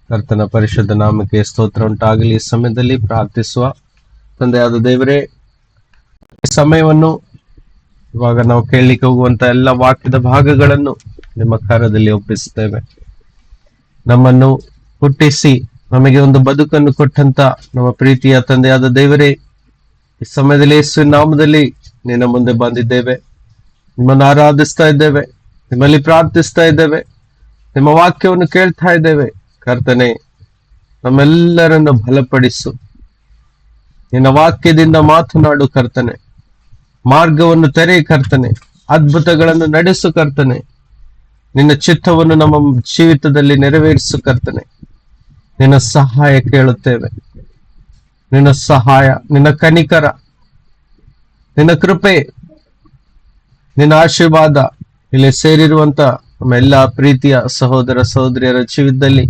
ಕರ್ತನ ಪರಿಶುದ್ಧ ನಾಮಕ್ಕೆ ಸ್ತೋತ್ರ ಉಂಟಾಗಲಿ. ಈ ಸಮಯದಲ್ಲಿ ಪ್ರಾರ್ಥಿಸುವ ತಂದೆಯಾದ ದೇವರೇ, ಈ ಸಮಯವನ್ನು ಇವಾಗ ನಾವು ಕೇಳಲಿಕ್ಕೆ ಹೋಗುವಂತ ಎಲ್ಲ ವಾಕ್ಯದ ಭಾಗಗಳನ್ನು ನಿಮ್ಮ ಕಾರ್ಯದಲ್ಲಿ ಒಪ್ಪಿಸುತ್ತೇವೆ. ನಮ್ಮನ್ನು ಹುಟ್ಟಿಸಿ ನಮಗೆ ಒಂದು ಬದುಕನ್ನು ಕೊಟ್ಟಂತ ನಮ್ಮ ಪ್ರೀತಿಯ ತಂದೆಯಾದ ದೇವರೇ, ಈ ಸಮಯದಲ್ಲಿ ಯೇಸುವಿನ ನಾಮದಲ್ಲಿ ನಿನ್ನ ಮುಂದೆ ಬಂದಿದ್ದೇವೆ. ನಿಮ್ಮನ್ನು ಆರಾಧಿಸ್ತಾ ಇದ್ದೇವೆ, ನಿಮ್ಮಲ್ಲಿ ಪ್ರಾರ್ಥಿಸ್ತಾ ಇದ್ದೇವೆ, ನಿಮ್ಮ ವಾಕ್ಯವನ್ನು ಕೇಳ್ತಾ ಇದ್ದೇವೆ. ಕರ್ತನೆ, ನಮ್ಮೆಲ್ಲರನ್ನು ಬಲಪಡಿಸು, ನಿನ್ನ ವಾಕ್ಯದಿಂದ ಮಾತನಾಡು ಕರ್ತನೆ. ಮಾರ್ಗವನ್ನು ತೆರೆ ಕರ್ತನೆ, ಅದ್ಭುತಗಳನ್ನು ನಡೆಸು ಕರ್ತನೆ. ನಿನ್ನ ಚಿತ್ತವನ್ನು ನಮ್ಮ ಜೀವಿತದಲ್ಲಿ ನೆರವೇರಿಸು ಕರ್ತನೆ. ನಿನ್ನ ಸಹಾಯ ಕೇಳುತ್ತೇವೆ, ನಿನ್ನ ಸಹಾಯ, ನಿನ್ನ ಕನಿಕರ, ನಿನ್ನ ಕೃಪೆ, ನಿನ್ನ ಆಶೀರ್ವಾದ ಇಲ್ಲಿ ಸೇರಿರುವಂತ ನಮ್ಮ ಎಲ್ಲ ಪ್ರೀತಿಯ ಸಹೋದರ ಸಹೋದರಿಯರ ಜೀವಿತದಲ್ಲಿ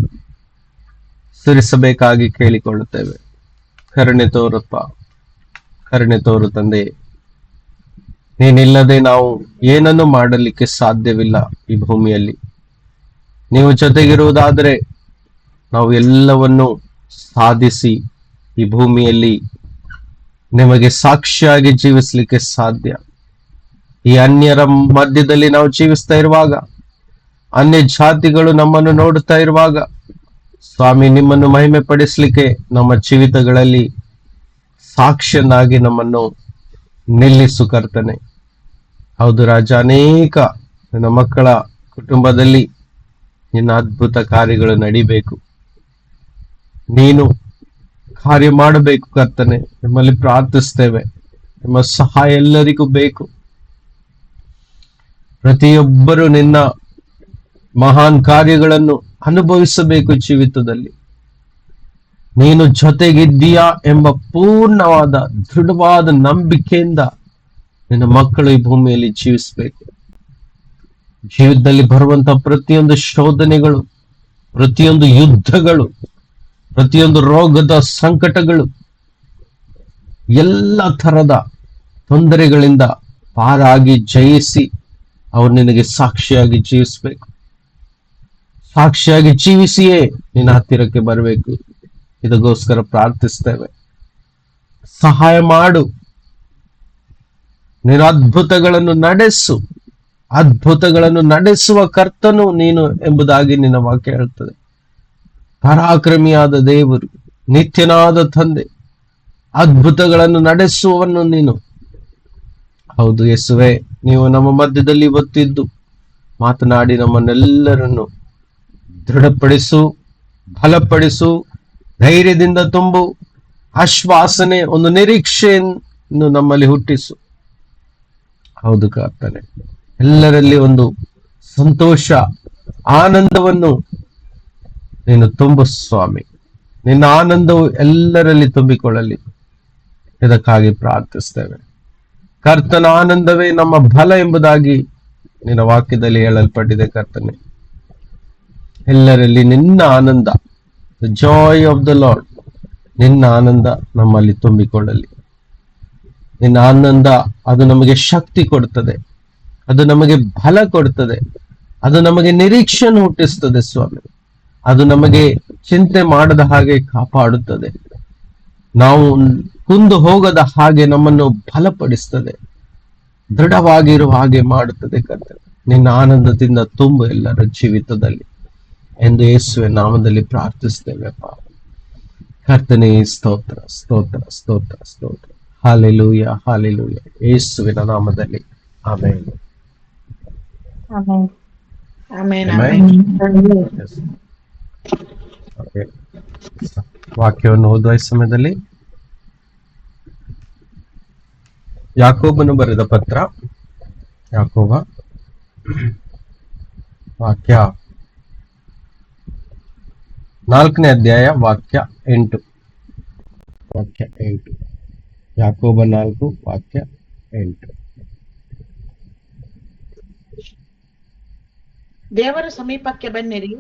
ಸುರಿಸಬೇಕಾಗಿ ಕೇಳಿಕೊಳ್ಳುತ್ತೇವೆ. ಕರುಣೆ ತೋರಪ್ಪ, ಕರುಣೆ ತೋರು ತಂದೆ. ನೀನಿಲ್ಲದೆ ನಾವು ಏನನ್ನು ಮಾಡಲಿಕ್ಕೆ ಸಾಧ್ಯವಿಲ್ಲ ಈ ಭೂಮಿಯಲ್ಲಿ. ನೀವು ಜೊತೆಗಿರುವುದಾದರೆ ನಾವು ಎಲ್ಲವನ್ನು ಸಾಧಿಸಿ ಈ ಭೂಮಿಯಲ್ಲಿ ನಿಮಗೆ ಸಾಕ್ಷಿಯಾಗಿ ಜೀವಿಸಲಿಕ್ಕೆ ಸಾಧ್ಯ. ಈ ಅನ್ಯರ ಮಧ್ಯದಲ್ಲಿ ನಾವು ಜೀವಿಸ್ತಾ ಇರುವಾಗ, ಅನ್ಯ ಜಾತಿಗಳು ನಮ್ಮನ್ನು ನೋಡುತ್ತಾ ಇರುವಾಗ, ಸ್ವಾಮಿ ನಿಮ್ಮನ್ನು ಮಹಿಮೆ ಪಡಿಸಲಿಕ್ಕೆ ನಮ್ಮ ಜೀವಿತಗಳಲ್ಲಿ ಸಾಕ್ಷಿಯನ್ನಾಗಿ ನಮ್ಮನ್ನು ನಿಲ್ಲಿಸು ಕರ್ತನೆ. ಹೌದು ರಾಜ, ಅನೇಕ ನನ್ನ ಮಕ್ಕಳ ಕುಟುಂಬದಲ್ಲಿ ನಿನ್ನ ಅದ್ಭುತ ಕಾರ್ಯಗಳು ನಡಿಬೇಕು. ನೀನು ಕಾರ್ಯ ಮಾಡಬೇಕು ಕರ್ತನೆ. ನಿಮ್ಮಲ್ಲಿ ಪ್ರಾರ್ಥಿಸ್ತೇವೆ, ನಿಮ್ಮ ಸಹಾಯ ಎಲ್ಲರಿಗೂ ಬೇಕು. ಪ್ರತಿಯೊಬ್ಬರು ನಿನ್ನ ಮಹಾನ್ ಕಾರ್ಯಗಳನ್ನು ಅನುಭವಿಸಬೇಕು ಜೀವಿತದಲ್ಲಿ. ನೀನು ಜೊತೆಗಿದ್ದೀಯಾ ಎಂಬ ಪೂರ್ಣವಾದ ದೃಢವಾದ ನಂಬಿಕೆಯಿಂದ ನಿನ್ನ ಮಕ್ಕಳು ಈ ಭೂಮಿಯಲ್ಲಿ ಜೀವಿಸಬೇಕು. ಜೀವಿತದಲ್ಲಿ ಬರುವಂತಹ ಪ್ರತಿಯೊಂದು ಶೋಧನೆಗಳು, ಪ್ರತಿಯೊಂದು ಯುದ್ಧಗಳು, ಪ್ರತಿಯೊಂದು ರೋಗದ ಸಂಕಟಗಳು, ಎಲ್ಲ ತರದ ತೊಂದರೆಗಳಿಂದ ಪಾರಾಗಿ ಜಯಿಸಿ ಅವರು ನಿನಗೆ ಸಾಕ್ಷಿಯಾಗಿ ಜೀವಿಸಬೇಕು. ಸಾಕ್ಷಿಯಾಗಿ ಜೀವಿಸಿಯೇ ನಿನ್ನ ಹತ್ತಿರಕ್ಕೆ ಬರಬೇಕು. ಇದಕ್ಕೋಸ್ಕರ ಪ್ರಾರ್ಥಿಸ್ತೇವೆ. ಸಹಾಯ ಮಾಡು, ನೀನು ಅದ್ಭುತಗಳನ್ನು ನಡೆಸು. ಅದ್ಭುತಗಳನ್ನು ನಡೆಸುವ ಕರ್ತನು ನೀನು ಎಂಬುದಾಗಿ ನಿನ್ನ ವಾಕ್ಯ ಹೇಳ್ತದೆ. ಪರಾಕ್ರಮಿಯಾದ ದೇವರು, ನಿತ್ಯನಾದ ತಂದೆ, ಅದ್ಭುತಗಳನ್ನು ನಡೆಸುವವನು ನೀನು. ಹೌದು ಯೇಸುವೆ, ನೀವು ನಮ್ಮ ಮಧ್ಯದಲ್ಲಿ ಇವತ್ತಿದ್ದು ಮಾತನಾಡಿ ನಮ್ಮನ್ನೆಲ್ಲರನ್ನು ದೃಢಪಡಿಸು, ಬಲಪಡಿಸು, ಧೈರ್ಯದಿಂದ ತುಂಬು, ಆಶ್ವಾಸನೆ, ಒಂದು ನಿರೀಕ್ಷೆಯನ್ನು ನಮ್ಮಲ್ಲಿ ಹುಟ್ಟಿಸು. ಹೌದು ಕರ್ತನೆ, ಎಲ್ಲರಲ್ಲಿ ಒಂದು ಸಂತೋಷ, ಆನಂದವನ್ನು ನೀನು ತುಂಬು ಸ್ವಾಮಿ. ನಿನ್ನ ಆನಂದವು ಎಲ್ಲರಲ್ಲಿ ತುಂಬಿಕೊಳ್ಳಲಿ. ಇದಕ್ಕಾಗಿ ಪ್ರಾರ್ಥಿಸ್ತೇವೆ. ಕರ್ತನ ಆನಂದವೇ ನಮ್ಮ ಬಲ ಎಂಬುದಾಗಿ ನಿನ್ನ ವಾಕ್ಯದಲ್ಲಿ ಹೇಳಲ್ಪಟ್ಟಿದೆ ಕರ್ತನೆ. ಎಲ್ಲರಲ್ಲಿ ನಿನ್ನ ಆನಂದ, the joy of the Lord, ನಿನ್ನ ಆನಂದ ನಮ್ಮಲ್ಲಿ ತುಂಬಿಕೊಳ್ಳಲಿ. ನಿನ್ನ ಆನಂದ ಅದು ನಮಗೆ ಶಕ್ತಿ ಕೊಡ್ತದೆ, ಅದು ನಮಗೆ ಬಲ ಕೊಡ್ತದೆ, ಅದು ನಮಗೆ ನಿರೀಕ್ಷೆಯನ್ನು ಹುಟ್ಟಿಸ್ತದೆ ಸ್ವಾಮಿ. ಅದು ನಮಗೆ ಚಿಂತೆ ಮಾಡದ ಹಾಗೆ ಕಾಪಾಡುತ್ತದೆ. ನಾವು ಕುಂದು ಹೋಗದ ಹಾಗೆ ನಮ್ಮನ್ನು ಬಲಪಡಿಸ್ತದೆ, ದೃಢವಾಗಿರುವ ಹಾಗೆ ಮಾಡುತ್ತದೆ ಕರ್ತನೆ. ನಿನ್ನ ಆನಂದದಿಂದ ತುಂಬು ಎಲ್ಲರ ಜೀವಿತದಲ್ಲಿ ಎಂದು ಯೇಸುವಿನ ನಾಮದಲ್ಲಿ ಪ್ರಾರ್ಥಿಸ್ತೇವೆಪ್ಪ. ಕರ್ತನೇ, ಸ್ತೋತ್ರ ಸ್ತೋತ್ರ ಸ್ತೋತ್ರ ಸ್ತೋತ್ರ. Hallelujah, hallelujah. ಯೇಸುವಿನ ನಾಮದಲ್ಲಿ amen. Amen. Amen. Yes. Okay. ವಾಕ್ಯವನ್ನು ಓದುವ ಈ ಸಮಯದಲ್ಲಿ ಯಾಕೋಬನು ಬರೆದ ಪತ್ರ, ಯಾಕೋಬ ವಾಕ್ಯ 4ನೇ ಅಧ್ಯಾಯ ವಾಕ್ಯ 8. ಯಾಕೋಬ 4 ವಾಕ್ಯ 8. ದೇವರ ಸಮೀಪಕ್ಕೆ ಬನ್ನಿರಿ,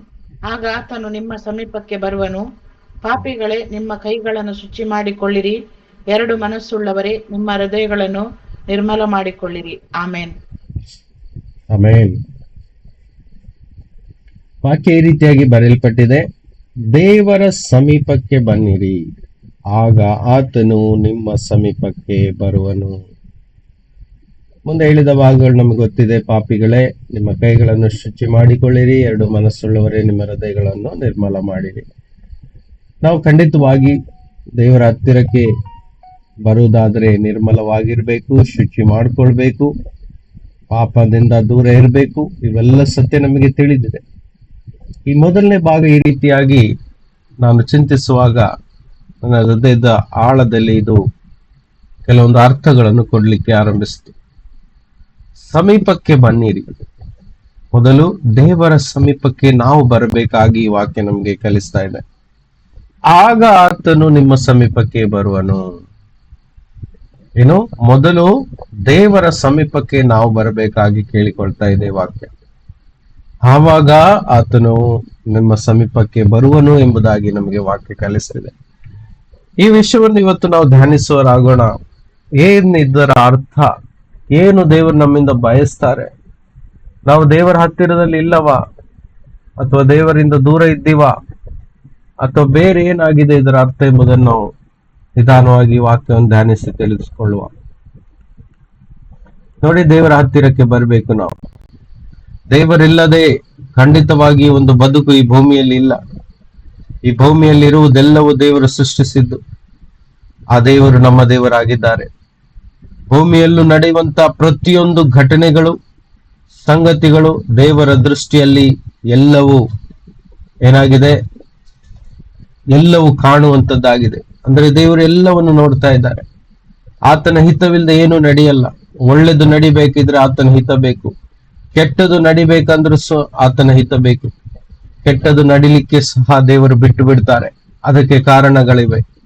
ಆಗ ಆತನು ನಿಮ್ಮ ಸಮೀಪಕ್ಕೆ ಬರುವನು. ಪಾಪಿಗಳೇ, ನಿಮ್ಮ ಕೈಗಳನ್ನು ಶುಚಿ ಮಾಡಿಕೊಳ್ಳಿರಿ. ಎರಡು ಮನಸ್ಸುಳ್ಳವರೇ, ನಿಮ್ಮ ಹೃದಯಗಳನ್ನು ನಿರ್ಮಲ ಮಾಡಿಕೊಳ್ಳಿರಿ. ಆಮೇನ್. ಆಮೇನ್. ವಾಕ್ಯ ಈ ರೀತಿಯಾಗಿ ಬರೆಯಲ್ಪಟ್ಟಿದೆ. ದೇವರ ಸಮೀಪಕ್ಕೆ ಬನ್ನಿರಿ, ಆಗ ಆತನು ನಿಮ್ಮ ಸಮೀಪಕ್ಕೆ ಬರುವನು. ಮುಂದೆ ಹೇಳಿದ ಭಾಗಗಳು ನಮಗೆ ಗೊತ್ತಿದೆ. ಪಾಪಿಗಳೇ, ನಿಮ್ಮ ಕೈಗಳನ್ನು ಶುಚಿ ಮಾಡಿಕೊಳ್ಳಿರಿ, ಎರಡು ಮನಸ್ಸುಳ್ಳವರೇ ನಿಮ್ಮ ಹೃದಯಗಳನ್ನು ನಿರ್ಮಲ ಮಾಡಿರಿ. ನಾವು ಖಂಡಿತವಾಗಿ ದೇವರ ಹತ್ತಿರಕ್ಕೆ ಬರುವುದಾದ್ರೆ ನಿರ್ಮಲವಾಗಿರ್ಬೇಕು, ಶುಚಿ ಮಾಡ್ಕೊಳ್ಬೇಕು, ಪಾಪದಿಂದ ದೂರ ಇರಬೇಕು. ಇವೆಲ್ಲ ಸತ್ಯ ನಮಗೆ ತಿಳಿದಿದೆ. ಈ ಮೊದಲನೇ ಭಾಗ ಈ ರೀತಿಯಾಗಿ ನಾನು ಚಿಂತಿಸುವಾಗ ನನ್ನ ಹೃದಯದ ಆಳದಲ್ಲಿ ಇದು ಕೆಲವೊಂದು ಅರ್ಥಗಳನ್ನು ಕೊಡ್ಲಿಕ್ಕೆ ಆರಂಭಿಸಿತು. ಸಮೀಪಕ್ಕೆ ಬನ್ನಿರಿ. ಮೊದಲು ದೇವರ ಸಮೀಪಕ್ಕೆ ನಾವು ಬರಬೇಕಾಗಿ ಈ ವಾಕ್ಯ ನಮಗೆ ಕಲಿಸ್ತಾ ಇದೆ. ಆಗ ಆತನು ನಿಮ್ಮ ಸಮೀಪಕ್ಕೆ ಬರುವನು. ಏನು? ಮೊದಲು ದೇವರ ಸಮೀಪಕ್ಕೆ ನಾವು ಬರಬೇಕಾಗಿ ಕೇಳಿಕೊಳ್ತಾ ಇದೆ ವಾಕ್ಯ. ಆವಾಗ ಆತನು ನಿಮ್ಮ ಸಮೀಪಕ್ಕೆ ಬರುವನು ಎಂಬುದಾಗಿ ನಮಗೆ ವಾಕ್ಯ ಕಲಿಸ್ತಿದೆ. ಈ ವಿಷಯವನ್ನು ಇವತ್ತು ನಾವು ಧ್ಯಾನಿಸುವರಾಗೋಣ. ಏನ್ ಇದರ ಅರ್ಥ? ಏನು ದೇವರು ನಮ್ಮಿಂದ ಬಯಸ್ತಾರೆ? ನಾವು ದೇವರ ಹತ್ತಿರದಲ್ಲಿ ಇಲ್ಲವಾ, ಅಥವಾ ದೇವರಿಂದ ದೂರ ಇದ್ದೀವಾ, ಅಥವಾ ಬೇರೆ ಏನಾಗಿದೆ ಇದರ ಅರ್ಥ ಎಂಬುದನ್ನು ನಾವು ನಿಧಾನವಾಗಿ ವಾಕ್ಯವನ್ನು ಧ್ಯಾನಿಸಿ ತಿಳಿದುಕೊಳ್ಳುವ. ನೋಡಿ, ದೇವರ ಹತ್ತಿರಕ್ಕೆ ಬರಬೇಕು ನಾವು. ದೇವರಿಲ್ಲದೆ ಖಂಡಿತವಾಗಿ ಒಂದು ಬದುಕು ಈ ಭೂಮಿಯಲ್ಲಿ ಇಲ್ಲ. ಈ ಭೂಮಿಯಲ್ಲಿರುವುದೆಲ್ಲವೂ ದೇವರು ಸೃಷ್ಟಿಸಿದ್ದು. ಆ ದೇವರು ನಮ್ಮ ದೇವರಾಗಿದ್ದಾರೆ. ಭೂಮಿಯಲ್ಲೂ ನಡೆಯುವಂತ ಪ್ರತಿಯೊಂದು ಘಟನೆಗಳು, ಸಂಗತಿಗಳು ದೇವರ ದೃಷ್ಟಿಯಲ್ಲಿ ಎಲ್ಲವೂ ಏನಾಗಿದೆ? ಎಲ್ಲವೂ ಕಾಣುವಂತದ್ದಾಗಿದೆ. ಅಂದ್ರೆ ದೇವರು ಎಲ್ಲವನ್ನು ನೋಡ್ತಾ ಇದ್ದಾರೆ. ಆತನ ಹಿತವಿಲ್ಲದೆ ಏನು ನಡೆಯಲ್ಲ. ಒಳ್ಳೆದು ನಡಿಬೇಕಿದ್ರೆ ಆತನ ಹಿತ ಬೇಕು. ಕೆಟ್ಟದು ನಡಿಬೇಕಂದ್ರೂ ಆತನ ಹಿತ ಬೇಕು. ಕೆಟ್ಟದು ನಡಿಲಿಕ್ಕೆ ಸಹ ದೇವರು ಬಿಟ್ಟು ಬಿಡ್ತಾರೆ. ಅದಕ್ಕೆ ಕಾರಣಗಳಿವೆ.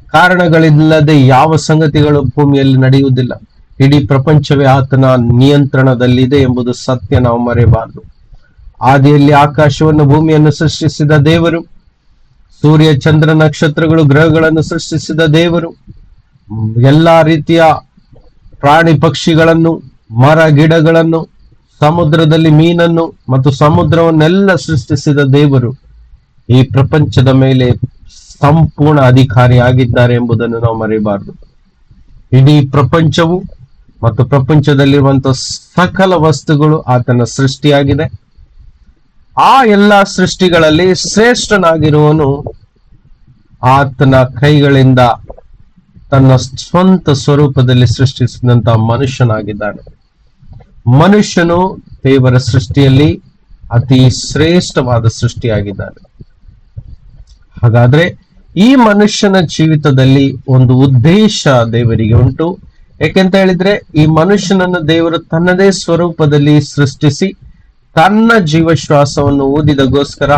ಕಾರಣಗಳಿಲ್ಲದೆ ಯಾವ ಸಂಗತಿಗಳು ಭೂಮಿಯಲ್ಲಿ ನಡೆಯುವುದಿಲ್ಲ. ಇಡೀ ಪ್ರಪಂಚವೇ ಆತನ ನಿಯಂತ್ರಣದಲ್ಲಿದೆ ಎಂಬುದು ಸತ್ಯ, ನಾವು ಮರೆಯಬಾರದು. ಆದಿಯಲ್ಲಿ ಆಕಾಶವನ್ನು ಭೂಮಿಯನ್ನು ಸೃಷ್ಟಿಸಿದ ದೇವರು, ಸೂರ್ಯ ಚಂದ್ರ ನಕ್ಷತ್ರಗಳು ಗ್ರಹಗಳನ್ನು ಸೃಷ್ಟಿಸಿದ ದೇವರು, ಎಲ್ಲಾ ರೀತಿಯ ಪ್ರಾಣಿ ಪಕ್ಷಿಗಳನ್ನು, ಮರ ಗಿಡಗಳನ್ನು, ಸಮುದ್ರದಲ್ಲಿ ಮೀನನ್ನು ಮತ್ತು ಸಮುದ್ರವನ್ನೆಲ್ಲ ಸೃಷ್ಟಿಸಿದ ದೇವರು ಈ ಪ್ರಪಂಚದ ಮೇಲೆ ಸಂಪೂರ್ಣ ಅಧಿಕಾರಿಯಾಗಿದ್ದಾರೆ ಎಂಬುದನ್ನು ನಾವು ಮರೆಯಬಾರದು. ಇಡೀ ಪ್ರಪಂಚವು ಮತ್ತು ಪ್ರಪಂಚದಲ್ಲಿರುವಂತಹ ಸಕಲ ವಸ್ತುಗಳು ಆತನ ಸೃಷ್ಟಿಯಾಗಿದೆ. ಆ ಎಲ್ಲ ಸೃಷ್ಟಿಗಳಲ್ಲಿ ಶ್ರೇಷ್ಠನಾಗಿರುವನು ಆತನ ಕೈಗಳಿಂದ ತನ್ನ ಸ್ವಂತ ಸ್ವರೂಪದಲ್ಲಿ ಸೃಷ್ಟಿಸಿದಂತಹ ಮನುಷ್ಯನಾಗಿದ್ದಾನೆ. ಮನುಷ್ಯನು ದೇವರ ಸೃಷ್ಟಿಯಲ್ಲಿ ಅತಿ ಶ್ರೇಷ್ಠವಾದ ಸೃಷ್ಟಿಯಾಗಿದ್ದಾನೆ. ಹಾಗಾದ್ರೆ ಈ ಮನುಷ್ಯನ ಜೀವಿತದಲ್ಲಿ ಒಂದು ಉದ್ದೇಶ ದೇವರಿಗೆ ಉಂಟು. ಯಾಕೆಂತ ಹೇಳಿದ್ರೆ, ಈ ಮನುಷ್ಯನನ್ನು ದೇವರು ತನ್ನದೇ ಸ್ವರೂಪದಲ್ಲಿ ಸೃಷ್ಟಿಸಿ ತನ್ನ ಜೀವಶ್ವಾಸವನ್ನು ಊದಿದಗೋಸ್ಕರ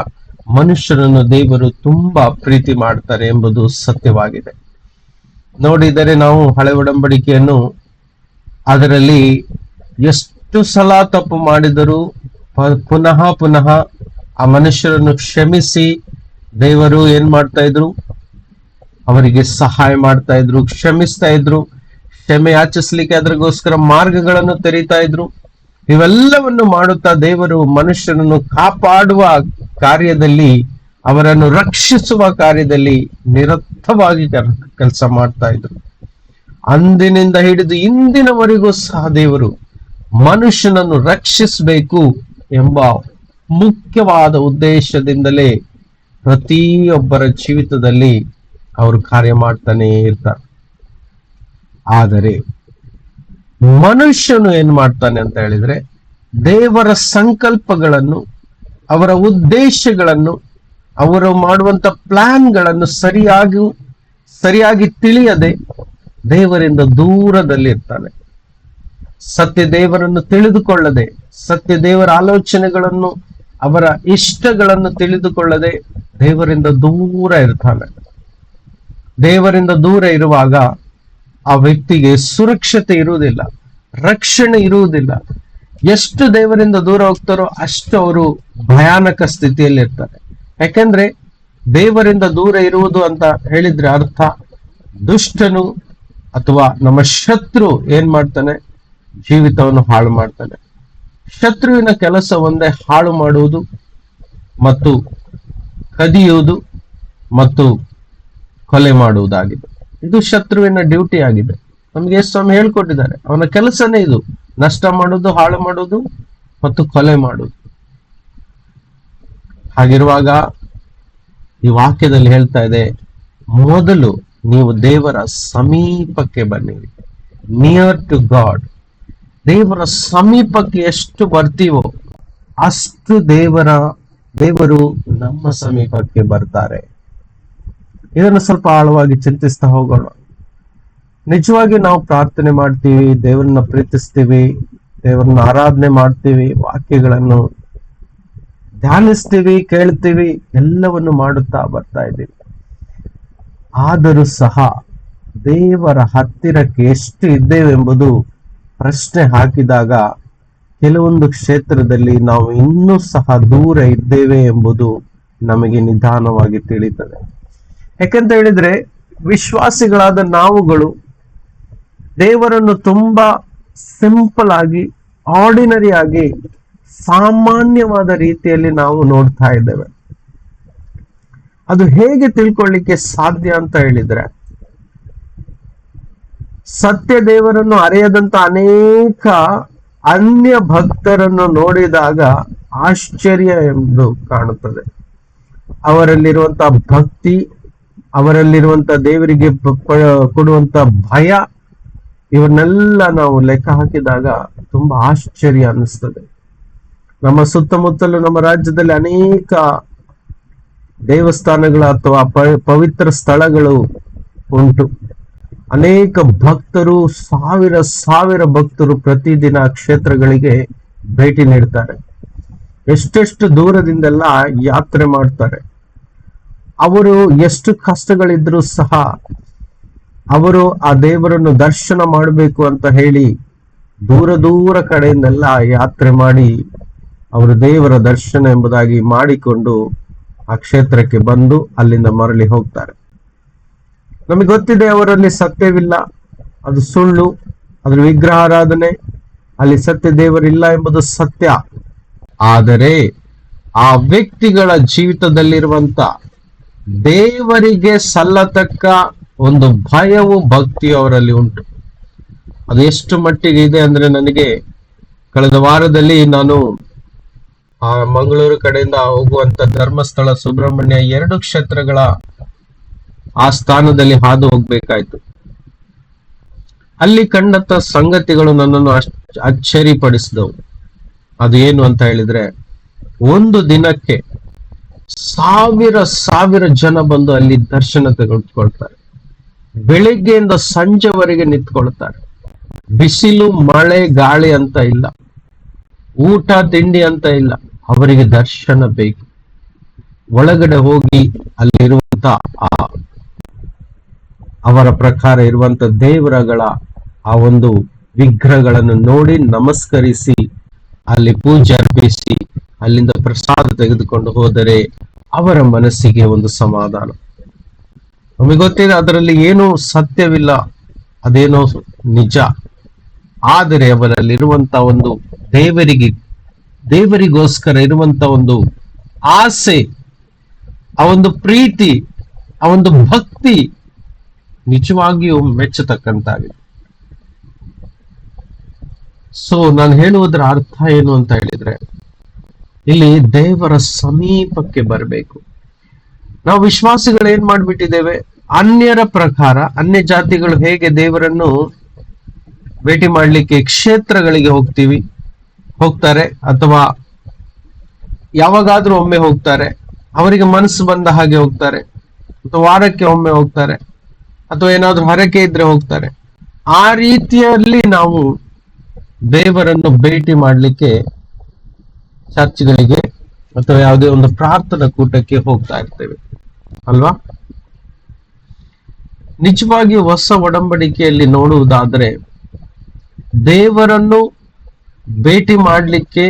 ಮನುಷ್ಯನನ್ನು ದೇವರು ತುಂಬಾ ಪ್ರೀತಿ ಮಾಡ್ತಾರೆ ಎಂಬುದು ಸತ್ಯವಾಗಿದೆ. ನೋಡಿದರೆ ನಾವು ಹಳೆ ಒಡಂಬಡಿಕೆಯನ್ನು, ಅದರಲ್ಲಿ ಎಷ್ಟು ಸಲ ತಪ್ಪು ಮಾಡಿದರೂ ಪುನಃ ಪುನಃ ಆ ಮನುಷ್ಯರನ್ನು ಕ್ಷಮಿಸಿ ದೇವರು ಏನ್ ಮಾಡ್ತಾ ಇದ್ರು? ಅವರಿಗೆ ಸಹಾಯ ಮಾಡ್ತಾ ಇದ್ರು, ಕ್ಷಮಿಸ್ತಾ ಇದ್ರು, ಕ್ಷಮೆ ಯಾಚಿಸ್ಲಿಕ್ಕೆ ಅದಕ್ಕೋಸ್ಕರ ಮಾರ್ಗಗಳನ್ನು ತೆರೀತಾ ಇದ್ರು. ಇವೆಲ್ಲವನ್ನು ಮಾಡುತ್ತಾ ದೇವರು ಮನುಷ್ಯನನ್ನು ಕಾಪಾಡುವ ಕಾರ್ಯದಲ್ಲಿ, ಅವರನ್ನು ರಕ್ಷಿಸುವ ಕಾರ್ಯದಲ್ಲಿ ನಿರರ್ಥವಾಗಿ ಕೆಲಸ ಮಾಡ್ತಾ ಇದ್ರು. ಅಂದಿನಿಂದ ಹಿಡಿದು ಇಂದಿನವರೆಗೂ ಸಹ ದೇವರು ಮನುಷ್ಯನನ್ನು ರಕ್ಷಿಸಬೇಕು ಎಂಬ ಮುಖ್ಯವಾದ ಉದ್ದೇಶದಿಂದಲೇ ಪ್ರತಿಯೊಬ್ಬರ ಜೀವಿತದಲ್ಲಿ ಅವರು ಕಾರ್ಯ ಮಾಡ್ತಾನೆ ಇರ್ತಾರೆ. ಆದರೆ ಮನುಷ್ಯನು ಏನ್ ಮಾಡ್ತಾನೆ ಅಂತ ಹೇಳಿದ್ರೆ, ದೇವರ ಸಂಕಲ್ಪಗಳನ್ನು, ಅವರ ಉದ್ದೇಶಗಳನ್ನು, ಅವರು ಮಾಡುವಂತ ಪ್ಲಾನ್ಗಳನ್ನು ಸರಿಯಾಗಿ ತಿಳಿಯದೆ ದೇವರಿಂದ ದೂರದಲ್ಲಿರ್ತಾನೆ. ಸತ್ಯ ದೇವರನ್ನು ತಿಳಿದುಕೊಳ್ಳದೆ, ಸತ್ಯ ದೇವರ ಆಲೋಚನೆಗಳನ್ನು, ಅವರ ಇಷ್ಟಗಳನ್ನು ತಿಳಿದುಕೊಳ್ಳದೆ ದೇವರಿಂದ ದೂರ ಇರ್ತಾನೆ. ದೇವರಿಂದ ದೂರ ಇರುವಾಗ ಆ ವ್ಯಕ್ತಿಗೆ ಸುರಕ್ಷತೆ ಇರುವುದಿಲ್ಲ, ರಕ್ಷಣೆ ಇರುವುದಿಲ್ಲ. ಎಷ್ಟು ದೇವರಿಂದ ದೂರ ಹೋಗ್ತಾರೋ ಅಷ್ಟು ಅವರು ಭಯಾನಕ ಸ್ಥಿತಿಯಲ್ಲಿ ಇರ್ತಾರೆ. ಯಾಕಂದ್ರೆ ದೇವರಿಂದ ದೂರ ಇರುವುದು ಅಂತ ಹೇಳಿದ್ರೆ ಅರ್ಥ, ದುಷ್ಟನು ಅಥವಾ ನಮ್ಮ ಶತ್ರು ಏನ್ ಮಾಡ್ತಾನೆ? ಜೀವಿತವನ್ನು ಹಾಳು ಮಾಡ್ತಾನೆ. ಶತ್ರುವಿನ ಕೆಲಸ ಒಂದೇ ಹಾಳು ಮಾಡುವುದು ಮತ್ತು ಕದಿಯುವುದು ಮತ್ತು ಕೊಲೆ ಮಾಡುವುದಾಗಿದೆ. ಇದು ಶತ್ರುವಿನ ಡ್ಯೂಟಿ ಆಗಿದೆ. ನಮ್ಗೆ ಸ್ವಾಮಿ ಹೇಳ್ಕೊಟ್ಟಿದ್ದಾರೆ, ಅವನ ಕೆಲಸನೇ ಇದು, ನಷ್ಟ ಮಾಡುವುದು, ಹಾಳು ಮಾಡುವುದು ಮತ್ತು ಕೊಲೆ ಮಾಡುವುದು. ಹಾಗಿರುವಾಗ ಈ ವಾಕ್ಯದಲ್ಲಿ ಹೇಳ್ತಾ ಇದೆ, ಮೊದಲು ನೀವು ದೇವರ ಸಮೀಪಕ್ಕೆ ಬನ್ನಿರಿ. Near to God. ದೇವರ ಸಮೀಪಕ್ಕೆ ಎಷ್ಟು ಬರ್ತೀವೋ ಅಷ್ಟು ದೇವರು ನಮ್ಮ ಸಮೀಪಕ್ಕೆ ಬರ್ತಾರೆ. ಇದನ್ನು ಸ್ವಲ್ಪ ಆಳವಾಗಿ ಚಿಂತಿಸ್ತಾ ಹೋಗೋಣ. ನಿಜವಾಗಿ ನಾವು ಪ್ರಾರ್ಥನೆ ಮಾಡ್ತೀವಿ, ದೇವರನ್ನ ಪ್ರೀತಿಸ್ತೀವಿ, ದೇವರನ್ನ ಆರಾಧನೆ ಮಾಡ್ತೀವಿ, ವಾಕ್ಯಗಳನ್ನು ಧ್ಯಾನಿಸ್ತೀವಿ, ಕೇಳ್ತೀವಿ, ಎಲ್ಲವನ್ನು ಮಾಡುತ್ತಾ ಬರ್ತಾ ಇದ್ದೀವಿ. ಆದರೂ ಸಹ ದೇವರ ಹತ್ತಿರಕ್ಕೆ ಎಷ್ಟು ಇದ್ದೇವೆಂಬುದು ಪ್ರಶ್ನೆ ಹಾಕಿದಾಗ ಕೆಲವೊಂದು ಕ್ಷೇತ್ರದಲ್ಲಿ ನಾವು ಇನ್ನೂ ಸಹ ದೂರ ಇದ್ದೇವೆ ಎಂಬುದು ನಮಗೆ ನಿಧಾನವಾಗಿ ತಿಳಿಯುತ್ತದೆ. ಯಾಕಂತ ಹೇಳಿದ್ರೆ, ವಿಶ್ವಾಸಿಗಳಾದ ನಾವುಗಳು ದೇವರನ್ನು ತುಂಬಾ ಸಿಂಪಲ್ ಆಗಿ, ಆರ್ಡಿನರಿ ಆಗಿ, ಸಾಮಾನ್ಯವಾದ ರೀತಿಯಲ್ಲಿ ನಾವು ನೋಡ್ತಾ ಇದ್ದೇವೆ. ಅದು ಹೇಗೆ ತಿಳ್ಕೊಳ್ಳಿಕ್ಕೆ ಸಾಧ್ಯ ಅಂತ ಹೇಳಿದ್ರೆ, ಸತ್ಯ ದೇವರನ್ನು ಅರಿಯದಂತ ಅನೇಕ ಅನ್ಯ ಭಕ್ತರನ್ನು ನೋಡಿದಾಗ ಆಶ್ಚರ್ಯ ಎಂದು ಕಾಣುತ್ತದೆ. ಅವರಲ್ಲಿರುವಂತ ಭಕ್ತಿ, ಅವರಲ್ಲಿರುವಂತ ದೇವರಿಗೆ ಕೊಡುವಂತ ಭಯ, ಇವನ್ನೆಲ್ಲ ನಾವು ಲೆಕ್ಕ ಹಾಕಿದಾಗ ತುಂಬಾ ಆಶ್ಚರ್ಯ ಅನ್ನಿಸ್ತದೆ. ನಮ್ಮ ಸುತ್ತಮುತ್ತಲು ನಮ್ಮ ರಾಜ್ಯದಲ್ಲಿ ಅನೇಕ ದೇವಸ್ಥಾನಗಳು ಅಥವಾ ಪವಿತ್ರ ಸ್ಥಳಗಳು ಉಂಟು. ಅನೇಕ ಭಕ್ತರು, ಸಾವಿರ ಭಕ್ತರು ಪ್ರತಿದಿನ ಕ್ಷೇತ್ರಗಳಿಗೆ ಭೇಟಿ ನೀಡ್ತಾರೆ. ಎಷ್ಟೆಷ್ಟು ದೂರದಿಂದೆಲ್ಲ ಯಾತ್ರೆ ಮಾಡ್ತಾರೆ. ಅವರು ಎಷ್ಟು ಕಷ್ಟಗಳಿದ್ರೂ ಸಹ ಅವರು ಆ ದೇವರನ್ನು ದರ್ಶನ ಮಾಡಬೇಕು ಅಂತ ಹೇಳಿ ದೂರ ಕಡೆಯಿಂದೆಲ್ಲ ಯಾತ್ರೆ ಮಾಡಿ ಅವರು ದೇವರ ದರ್ಶನ ಎಂಬುದಾಗಿ ಮಾಡಿಕೊಂಡು ಆ ಕ್ಷೇತ್ರಕ್ಕೆ ಬಂದು ಅಲ್ಲಿಂದ ಮರಳಿ ಹೋಗ್ತಾರೆ. ನಮಗೆ ಗೊತ್ತಿದೆ ಅವರಲ್ಲಿ ಸತ್ಯವಿಲ್ಲ, ಅದು ಸುಳ್ಳು, ಅದ್ರ ವಿಗ್ರಹಾರಾಧನೆ, ಅಲ್ಲಿ ಸತ್ಯ ದೇವರಿಲ್ಲ ಎಂಬುದು ಸತ್ಯ. ಆದರೆ ಆ ವ್ಯಕ್ತಿಗಳ ಜೀವಿತದಲ್ಲಿರುವಂತ ದೇವರಿಗೆ ಸಲ್ಲತಕ್ಕ ಒಂದು ಭಯವು, ಭಕ್ತಿಯು ಅವರಲ್ಲಿ ಉಂಟು. ಅದು ಎಷ್ಟು ಮಟ್ಟಿಗೆ ಇದೆ ಅಂದ್ರೆ, ನನಗೆ ಕಳೆದ ವಾರದಲ್ಲಿ ನಾನು ಆ ಮಂಗಳೂರು ಕಡೆಯಿಂದ ಹೋಗುವಂತ ಧರ್ಮಸ್ಥಳ, ಸುಬ್ರಹ್ಮಣ್ಯ 2 ಕ್ಷೇತ್ರಗಳ ಆ ಸ್ಥಾನದಲ್ಲಿ ಹಾದು ಹೋಗ್ಬೇಕಾಯ್ತು. ಅಲ್ಲಿ ಕಂಡಂತ ಸಂಗತಿಗಳು ನನ್ನನ್ನು ಅಚ್ಚರಿಪಡಿಸಿದವು. ಅದು ಏನು ಅಂತ ಹೇಳಿದ್ರೆ, ಒಂದು ದಿನಕ್ಕೆ ಸಾವಿರ ಜನ ಬಂದು ಅಲ್ಲಿ ದರ್ಶನ ತೆಗೆದುಕೊಳ್ತಾರೆ. ಬೆಳಿಗ್ಗೆಯಿಂದ ಸಂಜೆವರೆಗೆ ನಿಂತ್ಕೊಳ್ತಾರೆ. ಬಿಸಿಲು, ಮಳೆ, ಗಾಳಿ ಅಂತ ಇಲ್ಲ, ಊಟ ತಿಂಡಿ ಅಂತ ಇಲ್ಲ, ಅವರಿಗೆ ದರ್ಶನ ಬೇಕು. ಒಳಗಡೆ ಹೋಗಿ ಅಲ್ಲಿರುವಂತ ಅವರ ಪ್ರಕಾರ ಇರುವಂತ ದೇವರಗಳ ಆ ಒಂದು ವಿಗ್ರಹಗಳನ್ನು ನೋಡಿ ನಮಸ್ಕರಿಸಿ, ಅಲ್ಲಿ ಪೂಜೆ ಅರ್ಪಿಸಿ, ಅಲ್ಲಿಂದ ಪ್ರಸಾದ ತೆಗೆದುಕೊಂಡು ಹೋದರೆ ಅವರ ಮನಸ್ಸಿಗೆ ಒಂದು ಸಮಾಧಾನ. ನಮಗೆ ಗೊತ್ತಿದೆ ಅದರಲ್ಲಿ ಏನೂ ಸತ್ಯವಿಲ್ಲ, ಅದೇನೋ ನಿಜ. ಆದರೆ ಅವರಲ್ಲಿರುವಂತ ಒಂದು ದೇವರಿಗೋಸ್ಕರ ಇರುವಂತ ಒಂದು ಆಸೆ, ಆ ಒಂದು ಪ್ರೀತಿ, ಆ ಒಂದು ಭಕ್ತಿ ನಿಜವಾಗಿಯೂ ಮೆಚ್ಚತಕ್ಕಂತಾಗಿದೆ. ಸೊ ನಾನು ಹೇಳುವುದರ ಅರ್ಥ ಏನು ಅಂತ ಹೇಳಿದ್ರೆ, ಇಲ್ಲಿ ದೇವರ ಸಮೀಪಕ್ಕೆ ಬರಬೇಕು. ನಾವು ವಿಶ್ವಾಸಿಗಳು ಏನ್ ಮಾಡ್ಬಿಟ್ಟಿದ್ದೇವೆ, ಅನ್ಯರ ಪ್ರಕಾರ, ಅನ್ಯ ಜಾತಿಗಳು ಹೇಗೆ ದೇವರನ್ನು ಭೇಟಿ ಮಾಡ್ಲಿಕ್ಕೆ ಕ್ಷೇತ್ರಗಳಿಗೆ ಹೋಗ್ತಾರೆ, ಅಥವಾ ಯಾವಾಗಾದ್ರೂ ಒಮ್ಮೆ ಹೋಗ್ತಾರೆ, ಅವರಿಗೆ ಮನಸ್ಸು ಬಂದ ಹಾಗೆ ಹೋಗ್ತಾರೆ, ಅಥವಾ ವಾರಕ್ಕೆ ಒಮ್ಮೆ ಹೋಗ್ತಾರೆ, ಅಥವಾ ಏನಾದ್ರೂ ಹರಕೆ ಇದ್ರೆ ಹೋಗ್ತಾರೆ. ಆ ರೀತಿಯಲ್ಲಿ ನಾವು ದೇವರನ್ನು ಭೇಟಿ ಮಾಡ್ಲಿಕ್ಕೆ ಚರ್ಚ್ಗಳಿಗೆ ಅಥವಾ ಯಾವುದೇ ಒಂದು ಪ್ರಾರ್ಥನಾ ಕೂಟಕ್ಕೆ ಹೋಗ್ತಾ ಇರ್ತೇವೆ ಅಲ್ವಾ? ನಿಜವಾಗಿ ಹೊಸ ಒಡಂಬಡಿಕೆಯಲ್ಲಿ ನೋಡುವುದಾದ್ರೆ, ದೇವರನ್ನು ಭೇಟಿ ಮಾಡ್ಲಿಕ್ಕೆ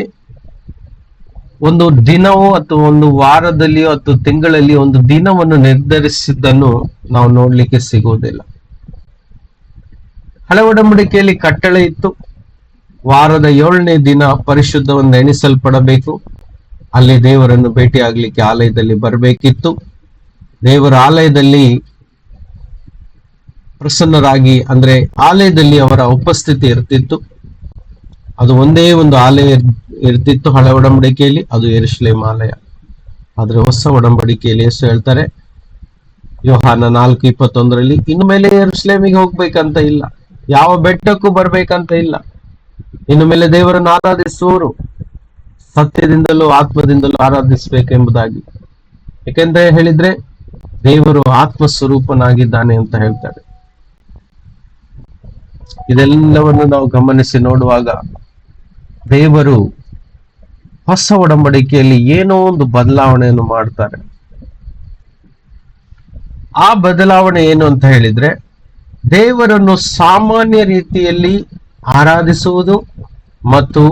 ಒಂದು ದಿನವೋ ಅಥವಾ ಒಂದು ವಾರದಲ್ಲಿಯೋ ಅಥವಾ ತಿಂಗಳಲ್ಲಿ ಒಂದು ದಿನವನ್ನು ನಿರ್ಧರಿಸಿದ್ದನ್ನು ನಾವು ನೋಡ್ಲಿಕ್ಕೆ ಸಿಗುವುದಿಲ್ಲ. ಹಳೆ ಒಡಂಬಡಿಕೆಯಲ್ಲಿ ಕಟ್ಟಳೆ ಇತ್ತು, ವಾರದ 7ನೇ ದಿನ ಪರಿಶುದ್ಧವನ್ನು ಎಣಿಸಲ್ಪಡಬೇಕು, ಅಲ್ಲಿ ದೇವರನ್ನು ಭೇಟಿ ಆಗ್ಲಿಕ್ಕೆ ಆಲಯದಲ್ಲಿ ಬರಬೇಕಿತ್ತು. ದೇವರ ಆಲಯದಲ್ಲಿ ಪ್ರಸನ್ನರಾಗಿ, ಅಂದ್ರೆ ಆಲಯದಲ್ಲಿ ಅವರ ಉಪಸ್ಥಿತಿ ಇರ್ತಿತ್ತು. ಅದು ಒಂದೇ ಒಂದು ಆಲಯ ಇರ್ತಿತ್ತು ಹಳೆ ಒಡಂಬಡಿಕೆಯಲ್ಲಿ, ಅದು ಯೆರೂಸಲೇಮ್ ಆಲಯ. ಆದ್ರೆ ಹೊಸ ಒಡಂಬಡಿಕೆಯಲ್ಲಿ ಯೇಸು ಹೇಳ್ತಾರೆ ಯೋಹಾನ 4:21 ಇನ್ನು ಮೇಲೆ ಯೆರೂಸಲೇಮಿಗೆ ಹೋಗ್ಬೇಕಂತ ಇಲ್ಲ, ಯಾವ ಬೆಟ್ಟಕ್ಕೂ ಬರ್ಬೇಕಂತ ಇಲ್ಲ. ಇನ್ನು ಮೇಲೆ ದೇವರನ್ನು ಆರಾಧಿಸುವವರು ಸತ್ಯದಿಂದಲೂ ಆತ್ಮದಿಂದಲೂ ಆರಾಧಿಸಬೇಕೆಂಬುದಾಗಿ. ಯಾಕೆಂದ್ರೆ ಹೇಳಿದ್ರೆ ದೇವರು ಆತ್ಮ ಸ್ವರೂಪನಾಗಿದ್ದಾನೆ ಅಂತ ಹೇಳ್ತಾರೆ. ಇದೆಲ್ಲವನ್ನು ನಾವು ಗಮನಿಸಿ ನೋಡುವಾಗ ದೇವರು ಹೊಸ ಒಡಂಬಡಿಕೆಯಲ್ಲಿ ಏನೋ ಒಂದು ಬದಲಾವಣೆಯನ್ನು ಮಾಡ್ತಾರೆ. ಆ ಬದಲಾವಣೆ ಏನು ಅಂತ ಹೇಳಿದ್ರೆ, ದೇವರನ್ನು ಸಾಮಾನ್ಯ ರೀತಿಯಲ್ಲಿ ಆರಾಧಿಸುವುದು ಮತ್ತು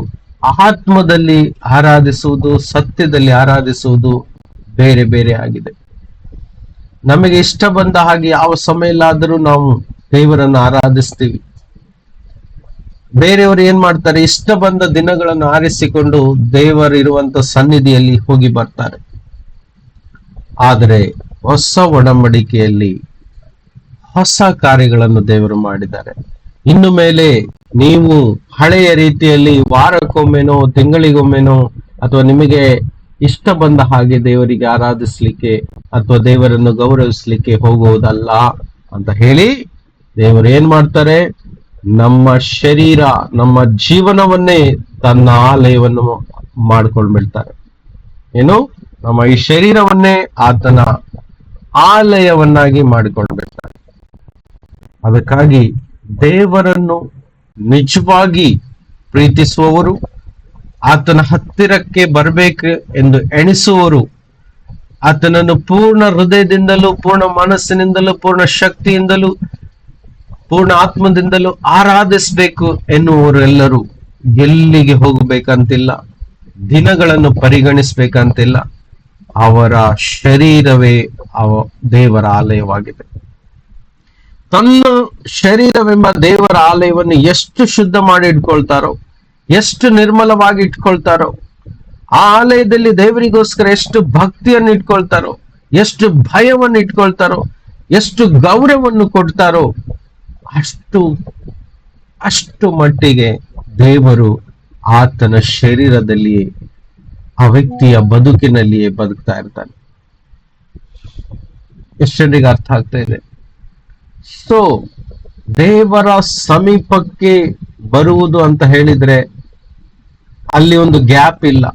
ಆತ್ಮದಲ್ಲಿ ಆರಾಧಿಸುವುದು, ಸತ್ಯದಲ್ಲಿ ಆರಾಧಿಸುವುದು ಬೇರೆ ಬೇರೆ ಆಗಿದೆ. ನಮಗೆ ಇಷ್ಟ ಬಂದ ಹಾಗೆ ಯಾವ ಸಮಯಲ್ಲಾದರೂ ನಾವು ದೇವರನ್ನು ಆರಾಧಿಸ್ತೀವಿ. ಬೇರೆಯವರು ಏನ್ ಮಾಡ್ತಾರೆ, ಇಷ್ಟ ಬಂದ ದಿನಗಳನ್ನು ಆರಿಸಿಕೊಂಡು ದೇವರಿರುವಂತ ಸನ್ನಿಧಿಯಲ್ಲಿ ಹೋಗಿ ಬರ್ತಾರೆ. ಆದರೆ ಹೊಸ ಒಡಂಬಡಿಕೆಯಲ್ಲಿ ಹೊಸ ಕಾರ್ಯಗಳನ್ನು ದೇವರು ಮಾಡಿದ್ದಾರೆ. ಇನ್ನು ಮೇಲೆ ನೀವು ಹಳೆಯ ರೀತಿಯಲ್ಲಿ ವಾರಕ್ಕೊಮ್ಮೆನೋ ತಿಂಗಳಿಗೊಮ್ಮೆನೋ ಅಥವಾ ನಿಮಗೆ ಇಷ್ಟ ಬಂದ ಹಾಗೆ ದೇವರಿಗೆ ಆರಾಧಿಸ್ಲಿಕ್ಕೆ ಅಥವಾ ದೇವರನ್ನು ಗೌರವಿಸ್ಲಿಕ್ಕೆ ಹೋಗುವುದಲ್ಲ ಅಂತ ಹೇಳಿ ದೇವರು ಏನ್ ಮಾಡ್ತಾರೆ, ನಮ್ಮ ಶರೀರ, ನಮ್ಮ ಜೀವನವನ್ನೇ ತನ್ನ ಆಲಯವನ್ನು ಮಾಡ್ಕೊಂಡ್ಬಿಡ್ತಾರೆ. ಏನು, ನಮ್ಮ ಈ ಶರೀರವನ್ನೇ ಆತನ ಆಲಯವನ್ನಾಗಿ ಮಾಡಿಕೊಂಡ್ಬಿಡ್ತಾರೆ. ಅದಕ್ಕಾಗಿ ದೇವರನ್ನು ನಿಜವಾಗಿ ಪ್ರೀತಿಸುವವರು, ಆತನ ಹತ್ತಿರಕ್ಕೆ ಬರಬೇಕು ಎಂದು ಎಣಿಸುವವರು, ಆತನನ್ನು ಪೂರ್ಣ ಹೃದಯದಿಂದಲೂ ಪೂರ್ಣ ಮನಸ್ಸಿನಿಂದಲೂ ಪೂರ್ಣ ಶಕ್ತಿಯಿಂದಲೂ ಪೂರ್ಣ ಆತ್ಮದಿಂದಲೂ ಆರಾಧಿಸಬೇಕು ಎನ್ನುವರೆಲ್ಲರೂ ಎಲ್ಲಿಗೆ ಹೋಗಬೇಕಂತಿಲ್ಲ, ದಿನಗಳನ್ನು ಪರಿಗಣಿಸಬೇಕಂತಿಲ್ಲ. ಅವರ ಶರೀರವೇ ದೇವರ ಆಲಯವಾಗಿದೆ. ತನ್ನ ಶರೀರವೆಂಬ ದೇವರ ಆಲಯವನ್ನು ಎಷ್ಟು ಶುದ್ಧ ಮಾಡಿ ಇಟ್ಕೊಳ್ತಾರೋ, ಎಷ್ಟು ನಿರ್ಮಲವಾಗಿ ಇಟ್ಕೊಳ್ತಾರೋ, ಆ ಆಲಯದಲ್ಲಿ ದೇವರಿಗೋಸ್ಕರ ಎಷ್ಟು ಭಕ್ತಿಯನ್ನು ಇಟ್ಕೊಳ್ತಾರೋ, ಎಷ್ಟು ಭಯವನ್ನು ಇಟ್ಕೊಳ್ತಾರೋ, ಎಷ್ಟು ಗೌರವವನ್ನು ಕೊಡ್ತಾರೋ, ಅಷ್ಟು ಮಟ್ಟಿಗೆ ದೇವರು ಆತನ ಶರೀರದಲ್ಲಿಯೇ, ಆ ವ್ಯಕ್ತಿಯ ಬದುಕಿನಲ್ಲಿಯೇ ಬದುಕ್ತಾ ಇರ್ತಾನೆ. ಎಷ್ಟರಿಗೆ ಅರ್ಥ ಆಗ್ತಾ ಇದೆ? ಸೊ ದೇವರ ಸಮೀಪಕ್ಕೆ ಬರುವುದು ಅಂತ ಹೇಳಿದ್ರೆ ಅಲ್ಲಿ ಒಂದು ಗ್ಯಾಪ್ ಇಲ್ಲ,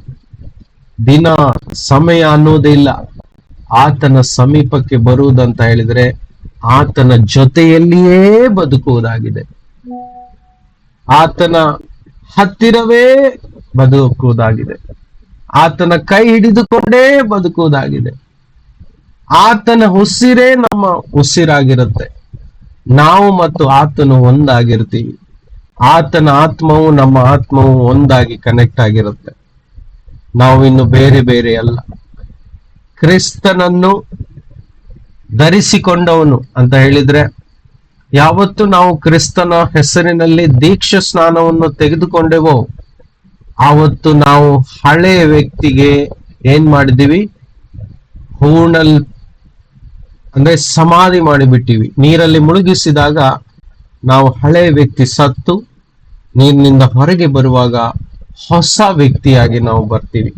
ದಿನ ಸಮಯ ಅನ್ನೋದೇ ಇಲ್ಲ. ಆತನ ಸಮೀಪಕ್ಕೆ ಬರುವುದಂತ ಹೇಳಿದ್ರೆ ಆತನ ಜೊತೆಯಲ್ಲಿಯೇ ಬದುಕುವುದಾಗಿದೆ, ಆತನ ಹತ್ತಿರವೇ ಬದುಕುವುದಾಗಿದೆ, ಆತನ ಕೈ ಹಿಡಿದುಕೊಂಡೇ ಬದುಕುವುದಾಗಿದೆ. ಆತನ ಉಸಿರೇ ನಮ್ಮ ಉಸಿರಾಗಿರುತ್ತೆ. ನಾವು ಮತ್ತು ಆತನು ಒಂದಾಗಿರ್ತೀವಿ. ಆತನ ಆತ್ಮವು ನಮ್ಮ ಆತ್ಮವು ಒಂದಾಗಿ ಕನೆಕ್ಟ್ ಆಗಿರುತ್ತೆ. ನಾವು ಇನ್ನು ಬೇರೆ ಬೇರೆ ಅಲ್ಲ. ಕ್ರಿಸ್ತನನ್ನು ಧರಿಸಿಕೊಂಡವನು ಅಂತ ಹೇಳಿದ್ರೆ, ಯಾವತ್ತು ನಾವು ಕ್ರಿಸ್ತನ ಹೆಸರಿನಲ್ಲಿ ದೀಕ್ಷಾ ಸ್ನಾನವನ್ನು ತೆಗೆದುಕೊಂಡೆವೋ ಆವತ್ತು ನಾವು ಹಳೆಯ ವ್ಯಕ್ತಿಗೆ ಏನ್ ಮಾಡಿದೀವಿ, ಅಂದ್ರೆ ಸಮಾಧಿ ಮಾಡಿಬಿಟ್ಟಿವಿ. ನೀರಲ್ಲಿ ಮುಳುಗಿಸಿದಾಗ ನಾವು ಹಳೆಯ ವ್ಯಕ್ತಿ ಸತ್ತು ನೀರಿನಿಂದ ಹೊರಗೆ ಬರುವಾಗ ಹೊಸ ವ್ಯಕ್ತಿಯಾಗಿ ನಾವು ಬರ್ತೀವಿ.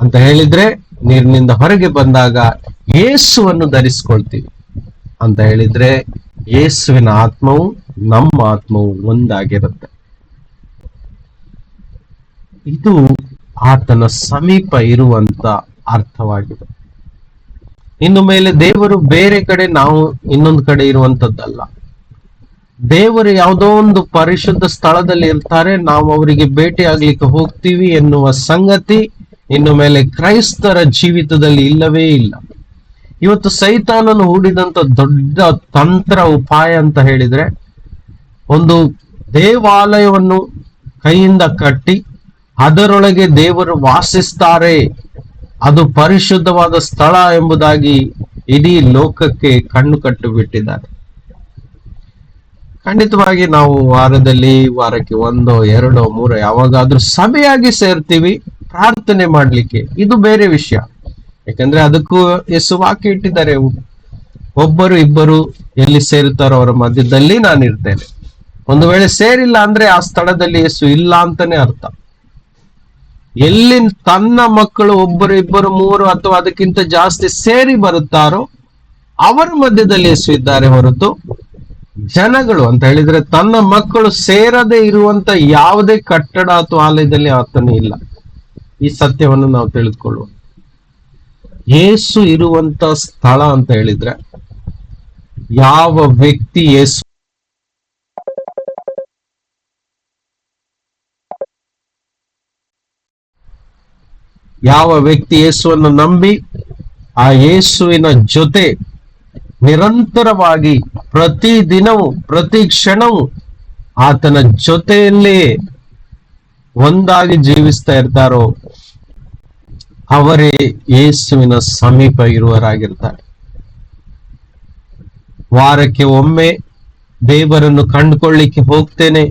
ಅಂತ ಹೇಳಿದ್ರೆ ನೀರಿನಿಂದ ಹೊರಗೆ ಬಂದಾಗ ಯೇಸುವನ್ನು ಧರಿಸಿಕೊಳ್ತೀವಿ. ಅಂತ ಹೇಳಿದ್ರೆ ಯೇಸುವಿನ ಆತ್ಮವು ನಮ್ಮ ಆತ್ಮವು ಒಂದಾಗಿರುತ್ತೆ. ಇದು ಆತನ ಸಮೀಪ ಇರುವಂತ ಅರ್ಥವಾಗಿದೆ. ಇನ್ನು ಮೇಲೆ ದೇವರು ಬೇರೆ ಕಡೆ, ನಾವು ಇನ್ನೊಂದು ಕಡೆ ಇರುವಂತದ್ದಲ್ಲ. ದೇವರು ಯಾವುದೋ ಒಂದು ಪರಿಶುದ್ಧ ಸ್ಥಳದಲ್ಲಿ ಇರ್ತಾರೆ, ನಾವು ಅವರಿಗೆ ಭೇಟಿ ಆಗ್ಲಿಕ್ಕೆ ಹೋಗ್ತೀವಿ ಎನ್ನುವ ಸಂಗತಿ ಇನ್ನು ಮೇಲೆ ಕ್ರೈಸ್ತರ ಜೀವಿತದಲ್ಲಿ ಇಲ್ಲವೇ ಇಲ್ಲ. ಇವತ್ತು ಸೈತಾನನು ಹೂಡಿದಂತ ದೊಡ್ಡ ತಂತ್ರ ಉಪಾಯ ಅಂತ ಹೇಳಿದ್ರೆ, ಒಂದು ದೇವಾಲಯವನ್ನು ಕೈಯಿಂದ ಕಟ್ಟಿ ಅದರೊಳಗೆ ದೇವರು ವಾಸಿಸ್ತಾರೆ, ಅದು ಪರಿಶುದ್ಧವಾದ ಸ್ಥಳ ಎಂಬುದಾಗಿ ಇಡೀ ಲೋಕಕ್ಕೆ ಕಣ್ಣು ಕಟ್ಟು ಬಿಟ್ಟಿದ್ದಾರೆ. ಖಂಡಿತವಾಗಿ ನಾವು ವಾರಕ್ಕೆ 1, 2, 3 ಯಾವಾಗಾದ್ರೂ ಸಭೆಯಾಗಿ ಸೇರ್ತೀವಿ, ಪ್ರಾರ್ಥನೆ ಮಾಡ್ಲಿಕ್ಕೆ, ಇದು ಬೇರೆ ವಿಷಯ. ಯಾಕಂದ್ರೆ ಅದಕ್ಕೂ ಯೇಸು ವಾಕ್ಯ ಇಟ್ಟಿದ್ದಾರೆ, ಒಬ್ಬರು ಇಬ್ಬರು ಎಲ್ಲಿ ಸೇರುತ್ತಾರೋ ಅವರ ಮಧ್ಯದಲ್ಲಿ ನಾನು ಇರ್ತೇನೆ. ಒಂದು ವೇಳೆ ಸೇರಿಲ್ಲ ಅಂದ್ರೆ ಆ ಸ್ಥಳದಲ್ಲಿ ಯೇಸು ಇಲ್ಲ ಅಂತಾನೆ ಅರ್ಥ. ಎಲ್ಲಿ ತನ್ನ ಮಕ್ಕಳು ಒಬ್ಬರು ಇಬ್ಬರು ಮೂರು ಅಥವಾ ಅದಕ್ಕಿಂತ ಜಾಸ್ತಿ ಸೇರಿ ಬರುತ್ತಾರೋ ಅವರ ಮಧ್ಯದಲ್ಲಿ ಯೇಸು ಇದ್ದಾರೆ ಹೊರತು ಜನಗಳು ಅಂತ ಹೇಳಿದ್ರೆ ತನ್ನ ಮಕ್ಕಳು ಸೇರದೆ ಇರುವಂತ ಯಾವುದೇ ಕಟ್ಟಡ ಅಥವಾ ಆಲಯದಲ್ಲಿ ಆತನು ಇಲ್ಲ. ಈ ಸತ್ಯವನ್ನು ನಾವು ತಿಳಿದುಕೊಳ್ಳುವ. ಯೇಸು ಇರುವಂತ ಸ್ಥಳ ಅಂತ ಹೇಳಿದ್ರೆ ಯಾವ ವ್ಯಕ್ತಿ ಯೇಸುವನ್ನು ನಂಬಿ ಆ ಯೇಸುವಿನ ಜೊತೆ ನಿರಂತರವಾಗಿ ಪ್ರತಿ ದಿನವೂ ಪ್ರತಿ ಕ್ಷಣವೂ ಆತನ ಜೊತೆಯಲ್ಲೇ ಒಂದಾಗಿ ಜೀವಿಸ್ತಾ ಇರ್ತಾರೋ ಅವರೇ ಯೇಸುವಿನ ಸಮೀಪ ಇರುವವರಾಗಿರ್ತಾರೆ. ವಾರಕ್ಕೆ ಒಮ್ಮೆ ದೇವರನ್ನು ಕಂಡುಕೊಳ್ಳಿಕ್ಕೆ ಹೋಗ್ತೇನೆ,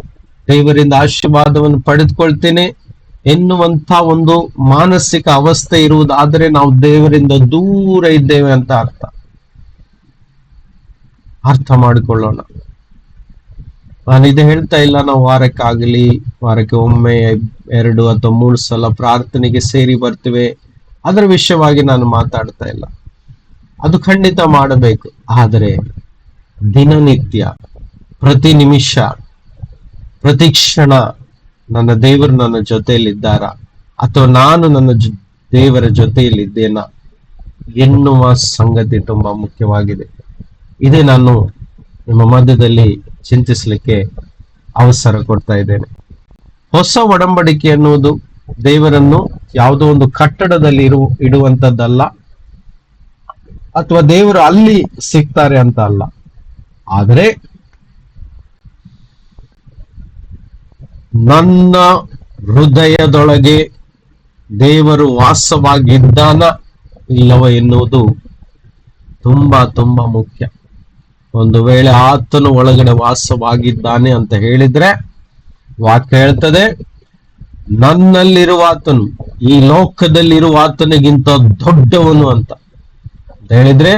ದೇವರಿಂದ ಆಶೀರ್ವಾದವನ್ನು ಪಡೆದುಕೊಳ್ತೇನೆ ಎನ್ನುವಂತ ಒಂದು ಮಾನಸಿಕ ಅವಸ್ಥೆ ಇರುವುದಾದರೆ ನಾವು ದೇವರಿಂದ ದೂರ ಇದ್ದೇವೆ ಅಂತ ಅರ್ಥ ಮಾಡಿಕೊಳ್ಳೋಣ. ನಾನಿದೆ ಹೇಳ್ತಾ ಇಲ್ಲ ನಾವು ವಾರಕ್ಕೆ ಒಮ್ಮೆ 2 ಅಥವಾ 3 ಸಲ ಪ್ರಾರ್ಥನೆಗೆ ಸೇರಿ ಬರ್ತೇವೆ, ಅದರ ವಿಷಯವಾಗಿ ನಾನು ಮಾತಾಡ್ತಾ ಇಲ್ಲ. ಅದು ಖಂಡಿತ ಮಾಡಬೇಕು. ಆದರೆ ದಿನನಿತ್ಯ ಪ್ರತಿ ನಿಮಿಷ ಪ್ರತಿ ಕ್ಷಣ ನನ್ನ ದೇವರು ನನ್ನ ಜೊತೆಯಲ್ಲಿದ್ದಾರ ಅಥವಾ ನಾನು ನನ್ನ ದೇವರ ಜೊತೆಯಲ್ಲಿದ್ದೇನಾ ಎನ್ನುವ ಸಂಗತಿ ತುಂಬಾ ಮುಖ್ಯವಾಗಿದೆ. ಇದೇ ನಾನು ನಿಮ್ಮ ಮಧ್ಯದಲ್ಲಿ ಚಿಂತಿಸಲಿಕ್ಕೆ ಅವಸರ ಕೊಡ್ತಾ ಇದ್ದೇನೆ. ಹೊಸ ಒಡಂಬಡಿಕೆ ಎನ್ನುವುದು ದೇವರನ್ನು ಯಾವುದೋ ಒಂದು ಕಟ್ಟಡದಲ್ಲಿ ಇಡುವಂತದ್ದಲ್ಲ, ಅಥವಾ ದೇವರು ಅಲ್ಲಿ ಸಿಗ್ತಾರೆ ಅಂತ ಅಲ್ಲ. ಆದರೆ ನನ್ನ ಹೃದಯದೊಳಗೆ ದೇವರು ವಾಸವಾಗಿದ್ದಾನ ಇಲ್ಲವ ಎನ್ನುವುದು ತುಂಬಾ ತುಂಬಾ ಮುಖ್ಯ. ಒಂದು ವೇಳೆ ಆತನು ಒಳಗಡೆ ವಾಸವಾಗಿದ್ದಾನೆ ಅಂತ ಹೇಳಿದ್ರೆ ವಾಕ್ಯ ಹೇಳ್ತದೆ, ನನ್ನಲ್ಲಿರುವ ಆತನು ಈ ಲೋಕದಲ್ಲಿರುವ ಆತನಿಗಿಂತ ದೊಡ್ಡವನು ಅಂತ ಹೇಳಿದ್ರೆ,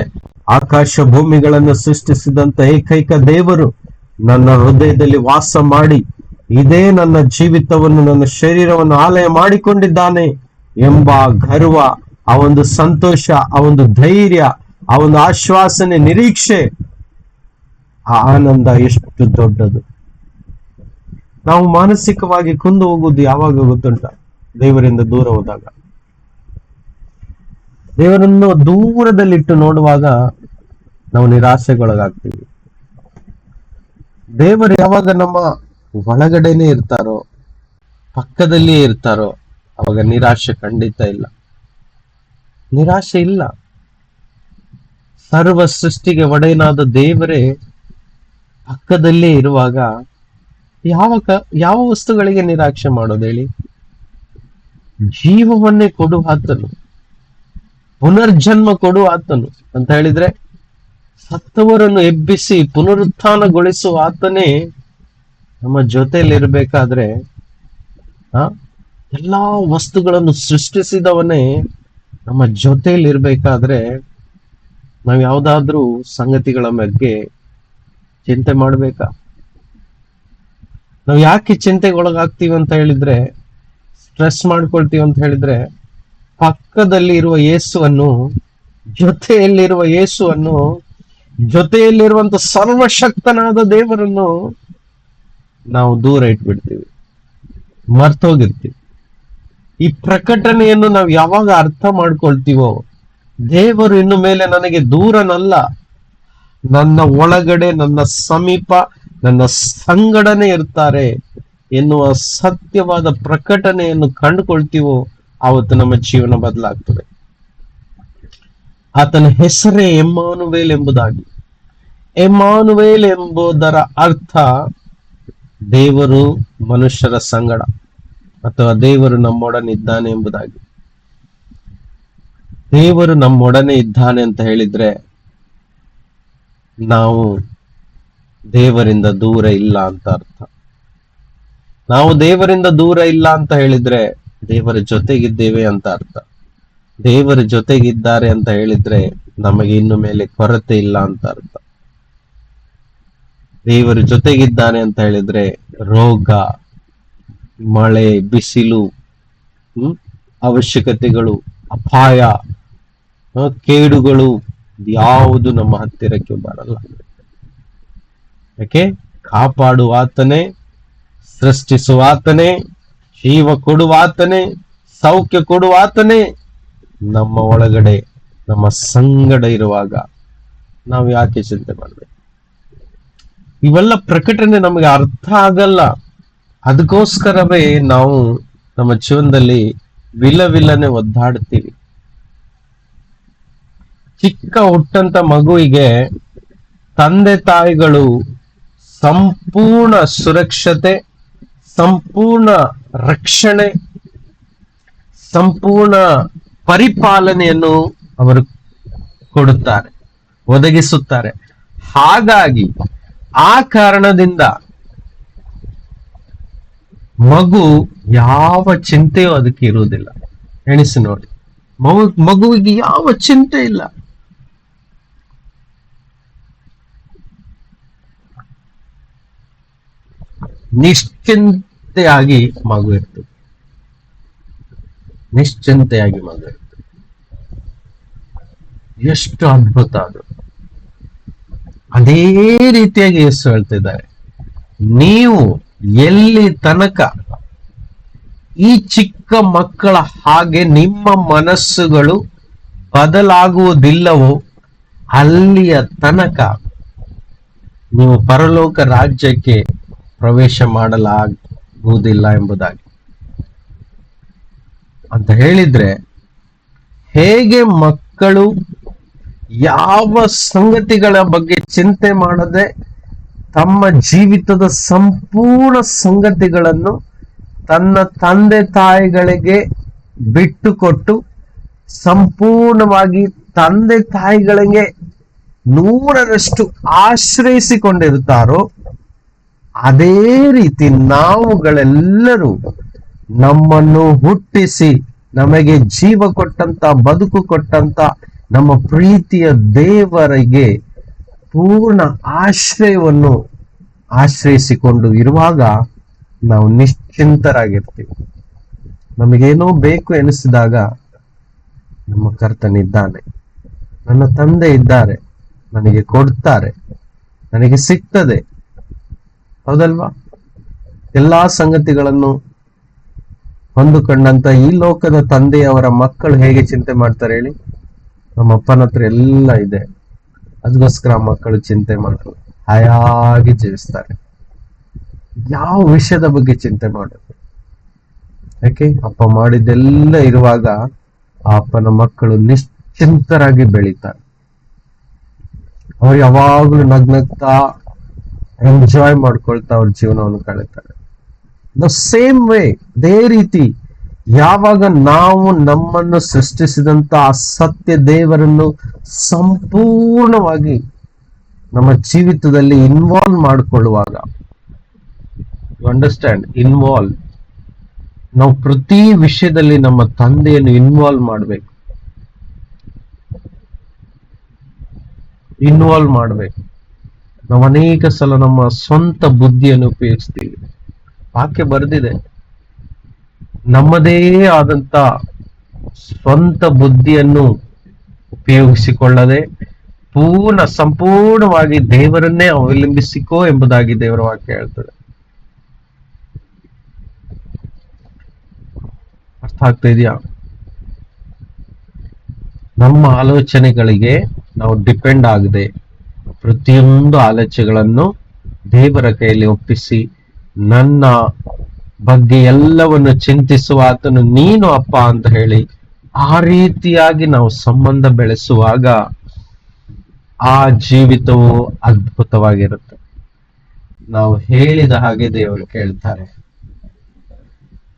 ಆಕಾಶ ಭೂಮಿಗಳನ್ನು ಸೃಷ್ಟಿಸಿದಂತ ಏಕೈಕ ದೇವರು ನನ್ನ ಹೃದಯದಲ್ಲಿ ವಾಸ ಮಾಡಿ ಇದೇ ನನ್ನ ಜೀವಿತವನ್ನು ನನ್ನ ಶರೀರವನ್ನು ಆಲಯ ಮಾಡಿಕೊಂಡಿದ್ದಾನೆ ಎಂಬ ಗರ್ವ, ಆ ಒಂದು ಸಂತೋಷ, ಆ ಒಂದು ಧೈರ್ಯ, ಆ ಒಂದು ಆಶ್ವಾಸನೆ, ನಿರೀಕ್ಷೆ, ಆ ಆನಂದ ಎಷ್ಟು ದೊಡ್ಡದು. ನಾವು ಮಾನಸಿಕವಾಗಿ ಕುಂದು ಹೋಗುವುದು ಯಾವಾಗ ಗೊತ್ತುಂಟ? ದೇವರಿಂದ ದೂರ ಹೋದಾಗ. ದೇವರನ್ನು ದೂರದಲ್ಲಿಟ್ಟು ನೋಡುವಾಗ ನಾವು ನಿರಾಸೆಗೊಳಗಾಗ್ತೀವಿ. ದೇವರು ಯಾವಾಗ ನಮ್ಮ ಒಳಗಡೆನೆ ಇರ್ತಾರೋ, ಪಕ್ಕದಲ್ಲಿಯೇ ಇರ್ತಾರೋ, ಅವಾಗ ನಿರಾಶೆ ಖಂಡಿತ ಇಲ್ಲ. ನಿರಾಶೆ ಇಲ್ಲ. ಸರ್ವ ಸೃಷ್ಟಿಗೆ ಒಡೆಯನಾದ ದೇವರೇ ಪಕ್ಕದಲ್ಲೇ ಇರುವಾಗ ಯಾವ ವಸ್ತುಗಳಿಗೆ ನಿರಾಶೆ ಮಾಡೋದು ಹೇಳಿ? ಜೀವವನ್ನೇ ಕೊಡುವ ಆತನು, ಪುನರ್ಜನ್ಮ ಕೊಡುವ ಆತನು ಅಂತ ಹೇಳಿದ್ರೆ, ಸತ್ತವರನ್ನು ಎಬ್ಬಿಸಿ ಪುನರುತ್ಥಾನಗೊಳಿಸುವ ಆತನೇ ನಮ್ಮ ಜೊತೆಯಲ್ಲಿ ಇರಬೇಕಾದ್ರೆ, ಎಲ್ಲಾ ವಸ್ತುಗಳನ್ನು ಸೃಷ್ಟಿಸಿದವನೇ ನಮ್ಮ ಜೊತೆಯಲ್ಲಿ ಇರ್ಬೇಕಾದ್ರೆ ನಾವು ಯಾವ್ದಾದ್ರೂ ಸಂಗತಿಗಳ ಬಗ್ಗೆ ಚಿಂತೆ ಮಾಡ್ಬೇಕಾ? ನಾವು ಯಾಕೆ ಚಿಂತೆಗೊಳಗಾಗ್ತೀವಿ ಅಂತ ಹೇಳಿದ್ರೆ, ಸ್ಟ್ರೆಸ್ ಮಾಡ್ಕೊಳ್ತೀವಿ ಅಂತ ಹೇಳಿದ್ರೆ, ಪಕ್ಕದಲ್ಲಿ ಇರುವ ಯೇಸುವನ್ನು, ಜೊತೆಯಲ್ಲಿರುವ ಯೇಸುವನ್ನು, ಜೊತೆಯಲ್ಲಿರುವಂತ ಸರ್ವಶಕ್ತನಾದ ದೇವರನ್ನು ನಾವು ದೂರ ಇಟ್ಬಿಡ್ತೀವಿ, ಮರ್ತೋಗಿರ್ತೀವಿ. ಈ ಪ್ರಕಟಣೆಯನ್ನು ನಾವು ಯಾವಾಗ ಅರ್ಥ ಮಾಡ್ಕೊಳ್ತೀವೋ, ದೇವರು ಇನ್ನು ಮೇಲೆ ನನಗೆ ದೂರನಲ್ಲ, ನನ್ನ ಒಳಗಡೆ, ನನ್ನ ಸಮೀಪ, ನನ್ನ ಸಂಗಡನೆ ಇರ್ತಾರೆ ಎನ್ನುವ ಸತ್ಯವಾದ ಪ್ರಕಟಣೆಯನ್ನು ಕಂಡುಕೊಳ್ತೀವೋ ಆವತ್ತು ನಮ್ಮ ಜೀವನ ಬದಲಾಗ್ತದೆ. ಆತನ ಹೆಸರೇ ಎಮ್ಮಾನುವೇಲ್ ಎಂಬುದಾಗಿ. ಎಮ್ಮಾನುವೇಲ್ ಎಂಬುದರ ಅರ್ಥ ದೇವರು ಮನುಷ್ಯರ ಸಂಗಡ ಅಥವಾ ದೇವರು ನಮ್ಮೊಡನೆ ಇದ್ದಾನೆ ಎಂಬುದಾಗಿ. ದೇವರು ನಮ್ಮೊಡನೆ ಇದ್ದಾನೆ ಅಂತ ಹೇಳಿದ್ರೆ ನಾವು ದೇವರಿಂದ ದೂರ ಇಲ್ಲ ಅಂತ ಅರ್ಥ. ನಾವು ದೇವರಿಂದ ದೂರ ಇಲ್ಲ ಅಂತ ಹೇಳಿದ್ರೆ ದೇವರ ಜೊತೆಗಿದ್ದೇವೆ ಅಂತ ಅರ್ಥ. ದೇವರ ಜೊತೆಗಿದ್ದಾರೆ ಅಂತ ಹೇಳಿದ್ರೆ ನಮಗೆ ಇನ್ನು ಮೇಲೆ ಕೊರತೆ ಇಲ್ಲ ಅಂತ ಅರ್ಥ. ದೇವರು ಜೊತೆಗಿದ್ದಾನೆ ಅಂತ ಹೇಳಿದ್ರೆ ರೋಗ, ಮಳೆ, ಬಿಸಿಲು, ಅವಶ್ಯಕತೆಗಳು, ಅಪಾಯ, ಕೇಡುಗಳು ಯಾವುದು ನಮ್ಮ ಹತ್ತಿರಕ್ಕೆ ಬರಲ್ಲ. ಯಾಕೆ? ಕಾಪಾಡುವಾತನೇ, ಸೃಷ್ಟಿಸುವಾತನೇ, ಜೀವ ಕೊಡುವಾತನೇ, ಸೌಖ್ಯ ಕೊಡುವಾತನೇ ನಮ್ಮ ಒಳಗಡೆ, ನಮ್ಮ ಸಂಗಡ ಇರುವಾಗ ನಾವು ಯಾಕೆ ಚಿಂತೆ ಮಾಡ್ಬೇಕು? ಇವೆಲ್ಲ ಪ್ರಕಟಣೆ ನಮಗೆ ಅರ್ಥ ಆಗಲ್ಲ. ಅದಕ್ಕೋಸ್ಕರವೇ ನಾವು ನಮ್ಮ ಜೀವನದಲ್ಲಿ ವಿಲವಿಲನೆ ಒದ್ದಾಡ್ತೀವಿ. ಚಿಕ್ಕ ಹುಟ್ಟಂತ ಮಗುವಿಗೆ ತಂದೆ ತಾಯಿಗಳು ಸಂಪೂರ್ಣ ಸುರಕ್ಷತೆ, ಸಂಪೂರ್ಣ ರಕ್ಷಣೆ, ಸಂಪೂರ್ಣ ಪರಿಪಾಲನೆಯನ್ನು ಅವರು ಕೊಡುತ್ತಾರೆ, ಒದಗಿಸುತ್ತಾರೆ. ಹಾಗಾಗಿ ಆ ಕಾರಣದಿಂದ ಮಗು ಯಾವ ಚಿಂತೆಯೂ ಅದಕ್ಕೆ ಇರುವುದಿಲ್ಲ. ಎಣಿಸಿ ನೋಡಿ, ಮಗುವಿಗೆ ಯಾವ ಚಿಂತೆ ಇಲ್ಲ. ನಿಶ್ಚಿಂತೆಯಾಗಿ ಮಗು ಇರ್ತದೆ, ನಿಶ್ಚಿಂತೆಯಾಗಿ ಮಗು ಇರ್ತದೆ. ಎಷ್ಟು ಅದ್ಭುತ ಅದು! ಅದೇ ರೀತಿಯಾಗಿ ಯೇಸು ಹೇಳ್ತಿದ್ದಾರೆ, ನೀವು ಎಲ್ಲಿ ತನಕ ಈ ಚಿಕ್ಕ ಮಕ್ಕಳ ಹಾಗೆ ನಿಮ್ಮ ಮನಸ್ಸುಗಳು ಬದಲಾಗುವುದಿಲ್ಲವೋ ಅಲ್ಲಿಯ ತನಕ ನೀವು ಪರಲೋಕ ರಾಜ್ಯಕ್ಕೆ ಪ್ರವೇಶ ಮಾಡಲಾಗುವುದಿಲ್ಲ ಎಂಬುದಾಗಿ ಅಂತ ಹೇಳಿದ್ರೆ, ಹೇಗೆ ಮಕ್ಕಳು ಯಾವ ಸಂಗತಿಗಳ ಬಗ್ಗೆ ಚಿಂತೆ ಮಾಡದೆ ತಮ್ಮ ಜೀವಿತದ ಸಂಪೂರ್ಣ ಸಂಗತಿಗಳನ್ನು ತನ್ನ ತಂದೆ ತಾಯಿಗಳಿಗೆ ಬಿಟ್ಟುಕೊಟ್ಟು ಸಂಪೂರ್ಣವಾಗಿ ತಂದೆ ತಾಯಿಗಳಿಗೆ 100% ಆಶ್ರಯಿಸಿಕೊಂಡಿರುತ್ತಾರೋ, ಅದೇ ರೀತಿ ನಾವುಗಳೆಲ್ಲರೂ ನಮ್ಮನ್ನು ಹುಟ್ಟಿಸಿ ನಮಗೆ ಜೀವ ಕೊಟ್ಟಂತ, ಬದುಕು ಕೊಟ್ಟಂತ ನಮ್ಮ ಪ್ರೀತಿಯ ದೇವರಿಗೆ ಪೂರ್ಣ ಆಶ್ರಯವನ್ನು ಆಶ್ರಯಿಸಿಕೊಂಡು ಇರುವಾಗ ನಾವು ನಿಶ್ಚಿಂತರಾಗಿರ್ತೀವಿ. ನಮಗೇನೋ ಬೇಕು ಎನಿಸಿದಾಗ ನಮ್ಮ ಕರ್ತನಿದ್ದಾನೆ, ನನ್ನ ತಂದೆ ಇದ್ದಾರೆ, ನನಗೆ ಕೊಡ್ತಾರೆ, ನನಗೆ ಸಿಗ್ತದೆ. ಹೌದಲ್ವಾ? ಎಲ್ಲಾ ಸಂಗತಿಗಳನ್ನು ಹೊಂದಿಕೊಂಡಂತ ಈ ಲೋಕದ ತಂದೆಯವರ ಮಕ್ಕಳು ಹೇಗೆ ಚಿಂತೆ ಮಾಡ್ತಾರೆ ಹೇಳಿ? ನಮ್ಮ ಅಪ್ಪನ ಹತ್ರ ಎಲ್ಲ ಇದೆ, ಅದಕ್ಕೋಸ್ಕರ ಮಕ್ಕಳು ಚಿಂತೆ ಮಾಡಲು ಹಾಯಾಗಿ ಜೀವಿಸ್ತಾರೆ. ಯಾವ ವಿಷಯದ ಬಗ್ಗೆ ಚಿಂತೆ ಮಾಡೋದು? ಯಾಕೆ? ಅಪ್ಪ ಮಾಡಿದ್ದೆಲ್ಲ ಇರುವಾಗ ಆ ಅಪ್ಪನ ಮಕ್ಕಳು ನಿಶ್ಚಿಂತರಾಗಿ ಬೆಳೀತಾರೆ. ಅವ್ರು ಯಾವಾಗ್ಲೂ ನಗ್ನಗ್ತಾ ಎಂಜಾಯ್ ಮಾಡ್ಕೊಳ್ತಾ ಅವ್ರ ಜೀವನವನ್ನು ಕಳೀತಾರೆ. ದ ಸೇಮ್ ವೇ, ಅದೇ ರೀತಿ ಯಾವಾಗ ನಾವು ನಮ್ಮನ್ನು ಸೃಷ್ಟಿಸಿದಂತ ಆ ಸತ್ಯ ದೇವರನ್ನು ಸಂಪೂರ್ಣವಾಗಿ ನಮ್ಮ ಜೀವಿತದಲ್ಲಿ ಇನ್ವಾಲ್ವ್ ಮಾಡಿಕೊಳ್ಳುವಾಗ, ಯು ಅಂಡರ್ಸ್ಟ್ಯಾಂಡ್, ಇನ್ವಾಲ್ವ್, ನಾವು ಪ್ರತಿ ವಿಷಯದಲ್ಲಿ ನಮ್ಮ ತಂದೆಯನ್ನು ಇನ್ವಾಲ್ವ್ ಮಾಡಬೇಕು, ಇನ್ವಾಲ್ವ್ ಮಾಡಬೇಕು. ನಾವು ಅನೇಕ ಸಲ ನಮ್ಮ ಸ್ವಂತ ಬುದ್ಧಿಯನ್ನು ಉಪಯೋಗಿಸ್ತೀವಿ. ವಾಕ್ಯ ಬರೆದಿದೆ, ನಮ್ಮದೇ ಆದಂತ ಸ್ವಂತ ಬುದ್ಧಿಯನ್ನು ಉಪಯೋಗಿಸಿಕೊಳ್ಳದೆ ಸಂಪೂರ್ಣವಾಗಿ ದೇವರನ್ನೇ ಅವಲಂಬಿಸಿಕೋ ಎಂಬುದಾಗಿ ದೇವರ ವಾಕ್ಯ ಹೇಳ್ತದೆ. ಅರ್ಥ ಆಗ್ತಾ ಇದೆಯಾ? ನಮ್ಮ ಆಲೋಚನೆಗಳಿಗೆ ನಾವು ಡಿಪೆಂಡ್ ಆಗದೆ ಪ್ರತಿಯೊಂದು ಆಲೋಚನೆಗಳನ್ನು ದೇವರ ಕೈಯಲ್ಲಿ ಒಪ್ಪಿಸಿ, ನನ್ನ ಬಗ್ಗೆ ಎಲ್ಲವನ್ನು ಚಿಂತಿಸುವ ಆತನು ನೀನು ಅಪ್ಪ ಅಂತ ಹೇಳಿ ಆ ರೀತಿಯಾಗಿ ನಾವು ಸಂಬಂಧ ಬೆಳೆಸುವಾಗ ಆ ಜೀವಿತವು ಅದ್ಭುತವಾಗಿರುತ್ತೆ. ನಾವು ಹೇಳಿದ ಹಾಗೆ ದೇವರು ಕೇಳ್ತಾರೆ.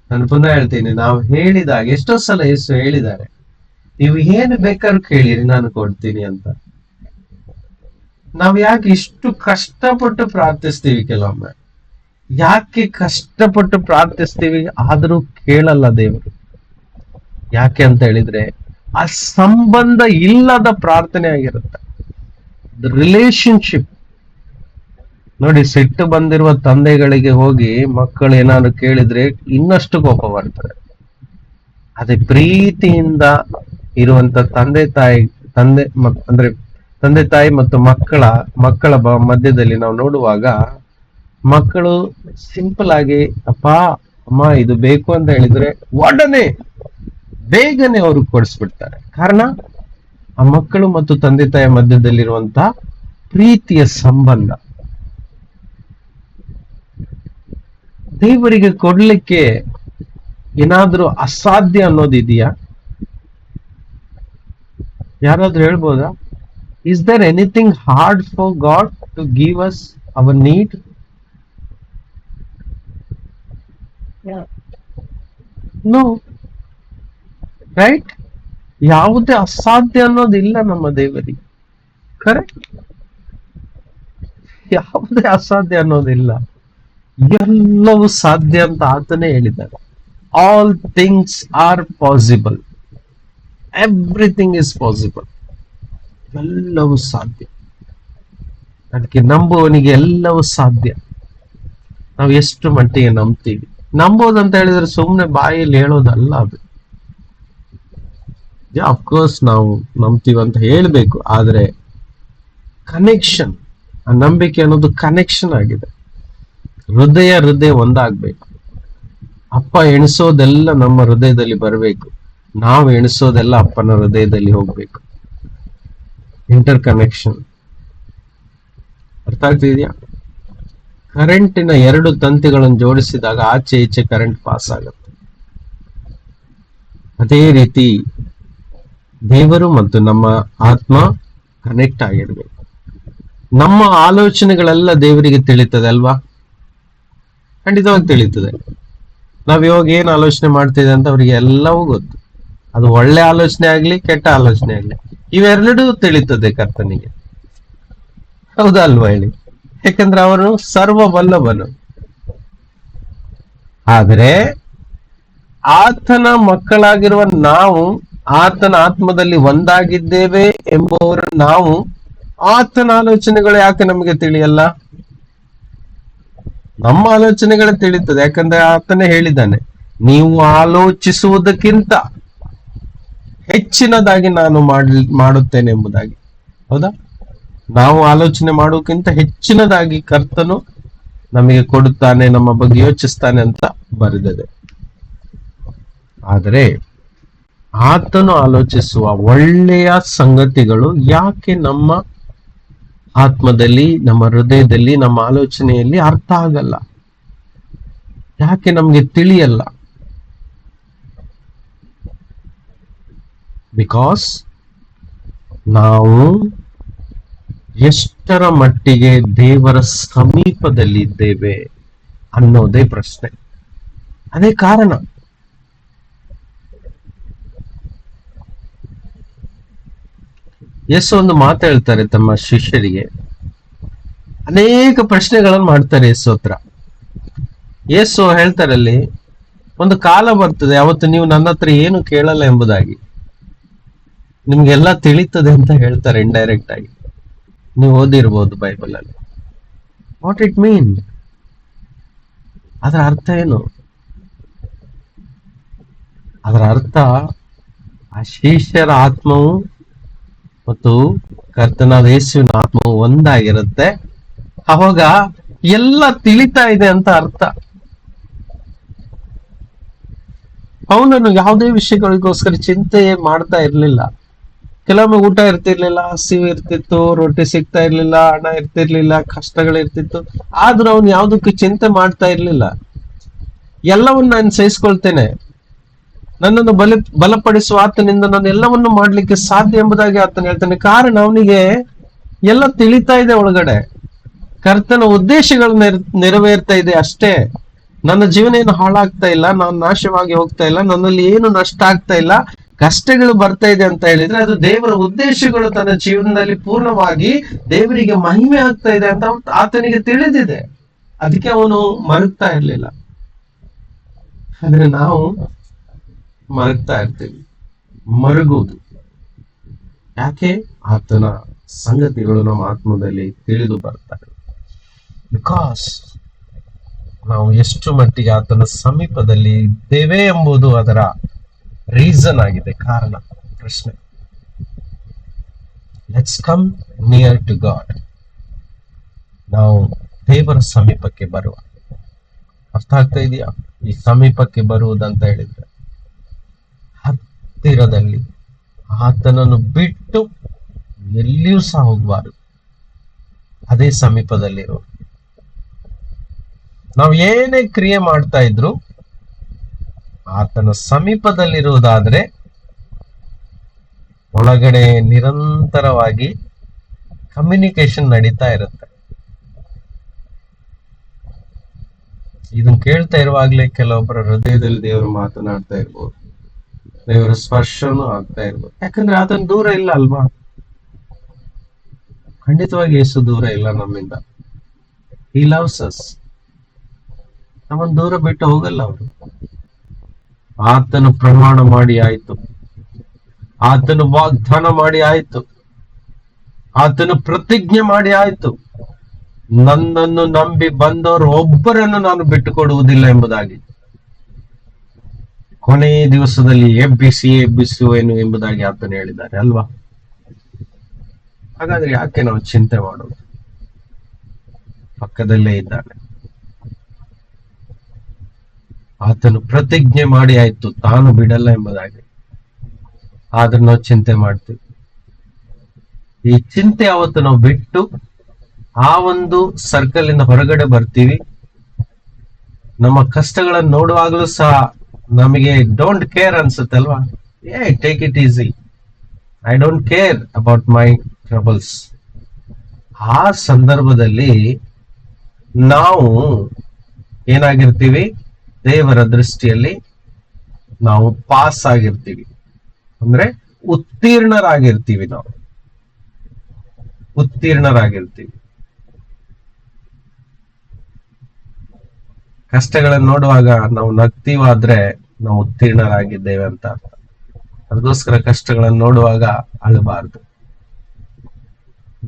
ನಾನು ಪುನಃ ಹೇಳ್ತೀನಿ, ನಾವು ಹೇಳಿದಾಗ, ಎಷ್ಟೋ ಸಲ ಯೇಸು ಹೇಳಿದ್ದಾರೆ, ನೀವು ಏನು ಬೇಕಾದ್ರೂ ಕೇಳಿರಿ ನಾನು ಕೊಡ್ತೀನಿ ಅಂತ. ನಾವ್ ಯಾಕೆ ಇಷ್ಟು ಕಷ್ಟಪಟ್ಟು ಪ್ರಾರ್ಥಿಸ್ತೀವಿ ಕೆಲವೊಮ್ಮೆ? ಯಾಕೆ ಕಷ್ಟಪಟ್ಟು ಪ್ರಾರ್ಥಿಸ್ತೀವಿ ಆದ್ರೂ ಕೇಳಲ್ಲ ದೇವರು? ಯಾಕೆ ಅಂತ ಹೇಳಿದ್ರೆ ಆ ಸಂಬಂಧ ಇಲ್ಲದ ಪ್ರಾರ್ಥನೆ ಆಗಿರುತ್ತೆ. ರಿಲೇಶನ್ಶಿಪ್ ನೋಡಿ, ಸಿಟ್ಟು ಬಂದಿರುವ ತಂದೆಗಳಿಗೆ ಹೋಗಿ ಮಕ್ಕಳು ಏನಾದ್ರು ಕೇಳಿದ್ರೆ ಇನ್ನಷ್ಟು ಕೋಪ ಬರ್ತದೆ. ಅದೇ ಪ್ರೀತಿಯಿಂದ ಇರುವಂತ ತಂದೆ ತಾಯಿ ಮತ್ತು ಮಕ್ಕಳ ಮಧ್ಯದಲ್ಲಿ ನಾವು ನೋಡುವಾಗ, ಮಕ್ಕಳು ಸಿಂಪಲ್ ಆಗಿ ಅಪ್ಪ ಅಮ್ಮ ಇದು ಬೇಕು ಅಂತ ಹೇಳಿದ್ರೆ ಬೇಗನೆ ಅವರು ಕೊಡಿಸ್ಬಿಡ್ತಾರೆ. ಕಾರಣ ಆ ಮಕ್ಕಳು ಮತ್ತು ತಂದೆ ತಾಯಿ ಮಧ್ಯದಲ್ಲಿರುವಂತ ಪ್ರೀತಿಯ ಸಂಬಂಧ. ದೇವರಿಗೆ ಕೊಡ್ಲಿಕ್ಕೆ ಏನಾದ್ರೂ ಅಸಾಧ್ಯ ಅನ್ನೋದಿದೆಯಾ? ಯಾರಾದ್ರೂ ಹೇಳ್ಬೋದಾ? Is there anything hard for God to give us our need? No, right? ಯಾವುದೇ ಅಸಾಧ್ಯ ಅನ್ನೋದಿಲ್ಲ ನಮ್ಮ ದೇವರಿಗೆ. ಕರೆಕ್ಟ್? ಯಾವುದೇ ಅಸಾಧ್ಯ ಅನ್ನೋದಿಲ್ಲ. ಎಲ್ಲವೂ ಸಾಧ್ಯ ಅಂತ ಆತನೇ ಹೇಳಿದ್ದಾರೆ. All things are possible, everything is possible. ಎಲ್ಲವೂ ಸಾಧ್ಯ. ಅದಕ್ಕೆ ನಂಬುವವನಿಗೆ ಎಲ್ಲವೂ ಸಾಧ್ಯ. ನಾವು ಎಷ್ಟು ಮಟ್ಟಿಗೆ ನಂಬ್ತೀವಿ. ನಂಬೋದಂತ ಹೇಳಿದ್ರೆ ಸುಮ್ಮನೆ ಬಾಯಲ್ಲಿ ಹೇಳೋದಲ್ಲ ಅದು. ಅಫ್ಕೋರ್ಸ್ ನಾವು ನಂಬ್ತೀವಿ ಅಂತ ಹೇಳ್ಬೇಕು, ಆದ್ರೆ ಕನೆಕ್ಷನ್, ಆ ನಂಬಿಕೆ ಅನ್ನೋದು ಕನೆಕ್ಷನ್ ಆಗಿದೆ. ಹೃದಯ ಒಂದಾಗ್ಬೇಕು. ಅಪ್ಪ ಎಣಿಸೋದೆಲ್ಲ ನಮ್ಮ ಹೃದಯದಲ್ಲಿ ಬರಬೇಕು, ನಾವು ಎಣಿಸೋದೆಲ್ಲ ಅಪ್ಪನ ಹೃದಯದಲ್ಲಿ ಹೋಗ್ಬೇಕು. ಇಂಟರ್ ಕನೆಕ್ಷನ್ ಅರ್ಥ ಆಗ್ತಿದ್ಯಾ? ಕರೆಂಟಿನ 2 ತಂತಿಗಳನ್ನು ಜೋಡಿಸಿದಾಗ ಆಚೆ ಈಚೆ ಕರೆಂಟ್ ಪಾಸ್ ಆಗುತ್ತೆ. ಅದೇ ರೀತಿ ದೇವರು ಮತ್ತು ನಮ್ಮ ಆತ್ಮ ಕನೆಕ್ಟ್ ಆಗಿರ್ಬೇಕು. ನಮ್ಮ ಆಲೋಚನೆಗಳೆಲ್ಲ ದೇವರಿಗೆ ತಿಳಿತದೆ ಅಲ್ವಾ? ಖಂಡಿತವಾಗಿ ತಿಳಿತದೆ. ನಾವ್ ಇವಾಗ ಏನ್ ಆಲೋಚನೆ ಮಾಡ್ತಿದೆ ಅಂತ ಅವ್ರಿಗೆ ಎಲ್ಲವೂ ಗೊತ್ತು. ಅದು ಒಳ್ಳೆ ಆಲೋಚನೆ ಆಗ್ಲಿ ಕೆಟ್ಟ ಆಲೋಚನೆ ಆಗ್ಲಿ, ಇವೆರಡೂ ತಿಳಿತದೆ ಕರ್ತನಿಗೆ. ಹೌದಾ ಅಲ್ವಾ ಹೇಳಿ? ಯಾಕಂದ್ರೆ ಅವನು ಸರ್ವಬಲ್ಲವನು. ಆದರೆ ಆತನ ಮಕ್ಕಳಾಗಿರುವ ನಾವು, ಆತನ ಆತ್ಮದಲ್ಲಿ ಒಂದಾಗಿದ್ದೇವೆ ಎಂಬುವರು ನಾವು, ಆತನ ಆಲೋಚನೆಗಳು ಯಾಕೆ ನಮಗೆ ತಿಳಿಯಲ್ಲ? ನಮ್ಮ ಆಲೋಚನೆಗಳೇ ತಿಳಿತದೆ. ಯಾಕಂದ್ರೆ ಆತನೇ ಹೇಳಿದ್ದಾನೆ, ನೀವು ಆಲೋಚಿಸುವುದಕ್ಕಿಂತ ಹೆಚ್ಚಿನದಾಗಿ ನಾನು ಮಾಡುತ್ತೇನೆ ಎಂಬುದಾಗಿ. ಹೌದಾ? ನಾವು ಆಲೋಚನೆ ಮಾಡೋಕ್ಕಿಂತ ಹೆಚ್ಚಿನದಾಗಿ ಕರ್ತನು ನಮಗೆ ಕೊಡುತ್ತಾನೆ, ನಮ್ಮ ಬಗ್ಗೆ ಯೋಚಿಸ್ತಾನೆ ಅಂತ ಬರೆದಿದೆ. ಆದರೆ ಆತನು ಆಲೋಚಿಸುವ ಒಳ್ಳೆಯ ಸಂಗತಿಗಳು ಯಾಕೆ ನಮ್ಮ ಆತ್ಮದಲ್ಲಿ, ನಮ್ಮ ಹೃದಯದಲ್ಲಿ, ನಮ್ಮ ಆಲೋಚನೆಯಲ್ಲಿ ಅರ್ಥ ಆಗಲ್ಲ? ಯಾಕೆ ನಮ್ಗೆ ತಿಳಿಯಲ್ಲ? ಬಿಕಾಸ್ ನಾವು ಎಷ್ಟರ ಮಟ್ಟಿಗೆ ದೇವರ ಸಮೀಪದಲ್ಲಿ ಇದ್ದೇವೆ ಅನ್ನೋದೇ ಪ್ರಶ್ನೆ. ಅದೇ ಕಾರಣ. ಯೇಸು ಒಂದು ಮಾತು ಹೇಳ್ತಾರೆ ತಮ್ಮ ಶಿಷ್ಯರಿಗೆ. ಅನೇಕ ಪ್ರಶ್ನೆಗಳನ್ನು ಮಾಡ್ತಾರೆ ಯೇಸು ಹತ್ರ. ಯೇಸು ಹೇಳ್ತಾರಲ್ಲಿ, ಒಂದು ಕಾಲ ಬರ್ತದೆ ಅವತ್ತು ನೀವು ನನ್ನ ಹತ್ರ ಏನು ಕೇಳಲ್ಲ ಎಂಬುದಾಗಿ, ನಿಮ್ಗೆಲ್ಲ ತಿಳಿತದೆ ಅಂತ ಹೇಳ್ತಾರೆ ಇಂಡೈರೆಕ್ಟ್ ಆಗಿ. ನೀವು ಓದಿರ್ಬೋದು ಬೈಬಲ್ ಅಲ್ಲಿ. What it mean? ಅದರ ಅರ್ಥ ಏನು? ಅದರ ಅರ್ಥ ಆ ಶಿಷ್ಯರ ಆತ್ಮವು ಮತ್ತು ಕರ್ತನಾದ ಯೇಸುವಿನ ಆತ್ಮವು ಒಂದಾಗಿರುತ್ತೆ. ಅವಾಗ ಎಲ್ಲ ತಿಳಿತಾ ಇದೆ ಅಂತ ಅರ್ಥ. ಅವನನ್ನು ಯಾವುದೇ ವಿಷಯಗಳಿಗೋಸ್ಕರ ಚಿಂತೆ ಮಾಡ್ತಾ ಇರ್ಲಿಲ್ಲ. ಕೆಲವೊಮ್ಮೆ ಊಟ ಇರ್ತಿರ್ಲಿಲ್ಲ, ಹಸಿವು ಇರ್ತಿತ್ತು, ರೊಟ್ಟಿ ಸಿಗ್ತಾ ಇರ್ಲಿಲ್ಲ, ಹಣ ಇರ್ತಿರ್ಲಿಲ್ಲ, ಕಷ್ಟಗಳಿರ್ತಿತ್ತು. ಆದ್ರೂ ಅವನು ಯಾವುದಕ್ಕೂ ಚಿಂತೆ ಮಾಡ್ತಾ ಇರ್ಲಿಲ್ಲ. ಎಲ್ಲವನ್ನ ನಾನು ಸಹಿಸ್ಕೊಳ್ತೇನೆ, ನನ್ನನ್ನು ಬಲಪಡಿಸುವ ಆತನಿಂದ ನಾನು ಎಲ್ಲವನ್ನು ಮಾಡ್ಲಿಕ್ಕೆ ಸಾಧ್ಯ ಎಂಬುದಾಗಿ ಆತನ ಹೇಳ್ತಾನೆ. ಕಾರಣ ಅವನಿಗೆ ಎಲ್ಲ ತಿಳಿತಾ ಇದೆ ಒಳಗಡೆ. ಕರ್ತನ ಉದ್ದೇಶಗಳು ನೆರವೇರ್ತಾ ಇದೆ ಅಷ್ಟೇ. ನನ್ನ ಜೀವನ ಏನು ಹಾಳಾಗ್ತಾ ಇಲ್ಲ, ನಾನು ನಾಶವಾಗಿ ಹೋಗ್ತಾ ಇಲ್ಲ, ನನ್ನಲ್ಲಿ ಏನು ನಷ್ಟ ಆಗ್ತಾ ಇಲ್ಲ. ಕಷ್ಟಗಳು ಬರ್ತಾ ಇದೆ ಅಂತ ಹೇಳಿದ್ರೆ ಅದು ದೇವರ ಉದ್ದೇಶಗಳು ತನ್ನ ಜೀವನದಲ್ಲಿ ಪೂರ್ಣವಾಗಿ ದೇವರಿಗೆ ಮಹಿಮೆ ಆಗ್ತಾ ಇದೆ ಅಂತ ಆತನಿಗೆ ತಿಳಿದಿದೆ. ಅದಕ್ಕೆ ಅವನು ಮರುಗ್ತಾ ಇರ್ಲಿಲ್ಲ. ಆದ್ರೆ ನಾವು ಮರುಗ್ತಾ ಇರ್ತೀವಿ. ಮರುಗುವುದು ಯಾಕೆ? ಆತನ ಸಂಗತಿಗಳು ನಮ್ಮ ಆತ್ಮದಲ್ಲಿ ತಿಳಿದು ಬರ್ತಾರೆ. ಬಿಕಾಸ್ ನಾವು ಎಷ್ಟು ಮಟ್ಟಿಗೆ ಆತನ ಸಮೀಪದಲ್ಲಿ ಇದ್ದೇವೆ ಎಂಬುದು ಅದರ ರೀಸನ್ ಆಗಿದೆ, ಕಾರಣ. ಪ್ರಶ್ನೆ, let's come near to God. ನಾವು ದೇವರ ಸಮೀಪಕ್ಕೆ ಬರುವ. ಅರ್ಥ ಆಗ್ತಾ ಇದೆಯಾ? ಈ ಸಮೀಪಕ್ಕೆ ಬರುವುದಂತ ಹೇಳಿದ್ರೆ ಹತ್ತಿರದಲ್ಲಿ, ಆತನನ್ನು ಬಿಟ್ಟು ಎಲ್ಲಿಯೂ ಸಹ ಹೋಗಬಾರದು. ಅದೇ ಸಮೀಪದಲ್ಲಿರೋ. ನಾವು ಏನೇ ಕ್ರಿಯೆ ಮಾಡ್ತಾ ಇದ್ರು ಆತನ ಸಮೀಪದಲ್ಲಿರುವುದಾದ್ರೆ ಒಳಗಡೆ ನಿರಂತರವಾಗಿ ಕಮ್ಯುನಿಕೇಶನ್ ನಡೀತಾ ಇರುತ್ತೆ. ಇದನ್ನ ಕೇಳ್ತಾ ಇರುವಾಗ್ಲೇ ಕೆಲವೊಬ್ಬರ ಹೃದಯದಲ್ಲಿ ದೇವರು ಮಾತನಾಡ್ತಾ ಇರ್ಬೋದು, ದೇವರ ಸ್ಪರ್ಶನೂ ಆಗ್ತಾ ಇರ್ಬೋದು. ಯಾಕಂದ್ರೆ ಆತನ ದೂರ ಇಲ್ಲ ಅಲ್ವಾ? ಖಂಡಿತವಾಗಿ ಯೇಸು ದೂರ ಇಲ್ಲ ನಮ್ಮಿಂದ. He loves us. ನಮ್ಮನ್ನು ದೂರ ಬಿಟ್ಟು ಹೋಗಲ್ಲ ಅವರು. ಆತನು ಪ್ರಮಾಣ ಮಾಡಿ ಆಯ್ತು, ಆತನು ವಾಗ್ದಾನ ಮಾಡಿ ಆಯ್ತು, ಆತನು ಪ್ರತಿಜ್ಞೆ ಮಾಡಿ ಆಯ್ತು, ನನ್ನನ್ನು ನಂಬಿ ಬಂದವರು ಒಬ್ಬರನ್ನು ನಾನು ಬಿಟ್ಟು ಕೊಡುವುದಿಲ್ಲ ಎಂಬುದಾಗಿ. ಕೊನೆಯ ದಿವಸದಲ್ಲಿ ಎಬ್ಬಿಸುವೆನು ಎಂಬುದಾಗಿ ಆತನು ಹೇಳಿದ್ದಾರೆ ಅಲ್ವಾ? ಹಾಗಾದ್ರೆ ಯಾಕೆ ನಾವು ಚಿಂತೆ ಮಾಡೋದು? ಪಕ್ಕದಲ್ಲೇ ಇದ್ದಾನೆ. ಆತನು ಪ್ರತಿಜ್ಞೆ ಮಾಡಿ ಆಯ್ತು, ತಾನು ಬಿಡಲ್ಲ ಎಂಬುದಾಗಿ. ಆದ್ರೆ ನಾವು ಚಿಂತೆ ಮಾಡ್ತೀವಿ. ಈ ಚಿಂತೆ ಅವತ್ತು ನಾವು ಬಿಟ್ಟು ಆ ಒಂದು ಸರ್ಕಲ್ ಇಂದ ಹೊರಗಡೆ ಬರ್ತೀವಿ. ನಮ್ಮ ಕಷ್ಟಗಳನ್ನು ನೋಡುವಾಗಲೂ ಸಹ ನಮಗೆ ಡೋಂಟ್ ಕೇರ್ ಅನ್ಸುತ್ತೆ ಅಲ್ವಾ? Take it easy, I don't care about my troubles. ಆ ಸಂದರ್ಭದಲ್ಲಿ ನಾವು ಏನಾಗಿರ್ತೀವಿ? ದೇವರ ದೃಷ್ಟಿಯಲ್ಲಿ ನಾವು ಪಾಸ್ ಆಗಿರ್ತೀವಿ, ಅಂದ್ರೆ ಉತ್ತೀರ್ಣರಾಗಿರ್ತೀವಿ. ನಾವು ಉತ್ತೀರ್ಣರಾಗಿರ್ತೀವಿ. ಕಷ್ಟಗಳನ್ನು ನೋಡುವಾಗ ನಾವು ನಗ್ತೀವಾದ್ರೆ ನಾವು ಉತ್ತೀರ್ಣರಾಗಿದ್ದೇವೆ ಅಂತ ಅರ್ಥ. ಅದಕ್ಕೋಸ್ಕರ ಕಷ್ಟಗಳನ್ನು ನೋಡುವಾಗ ಅಳಬಾರ್ದು.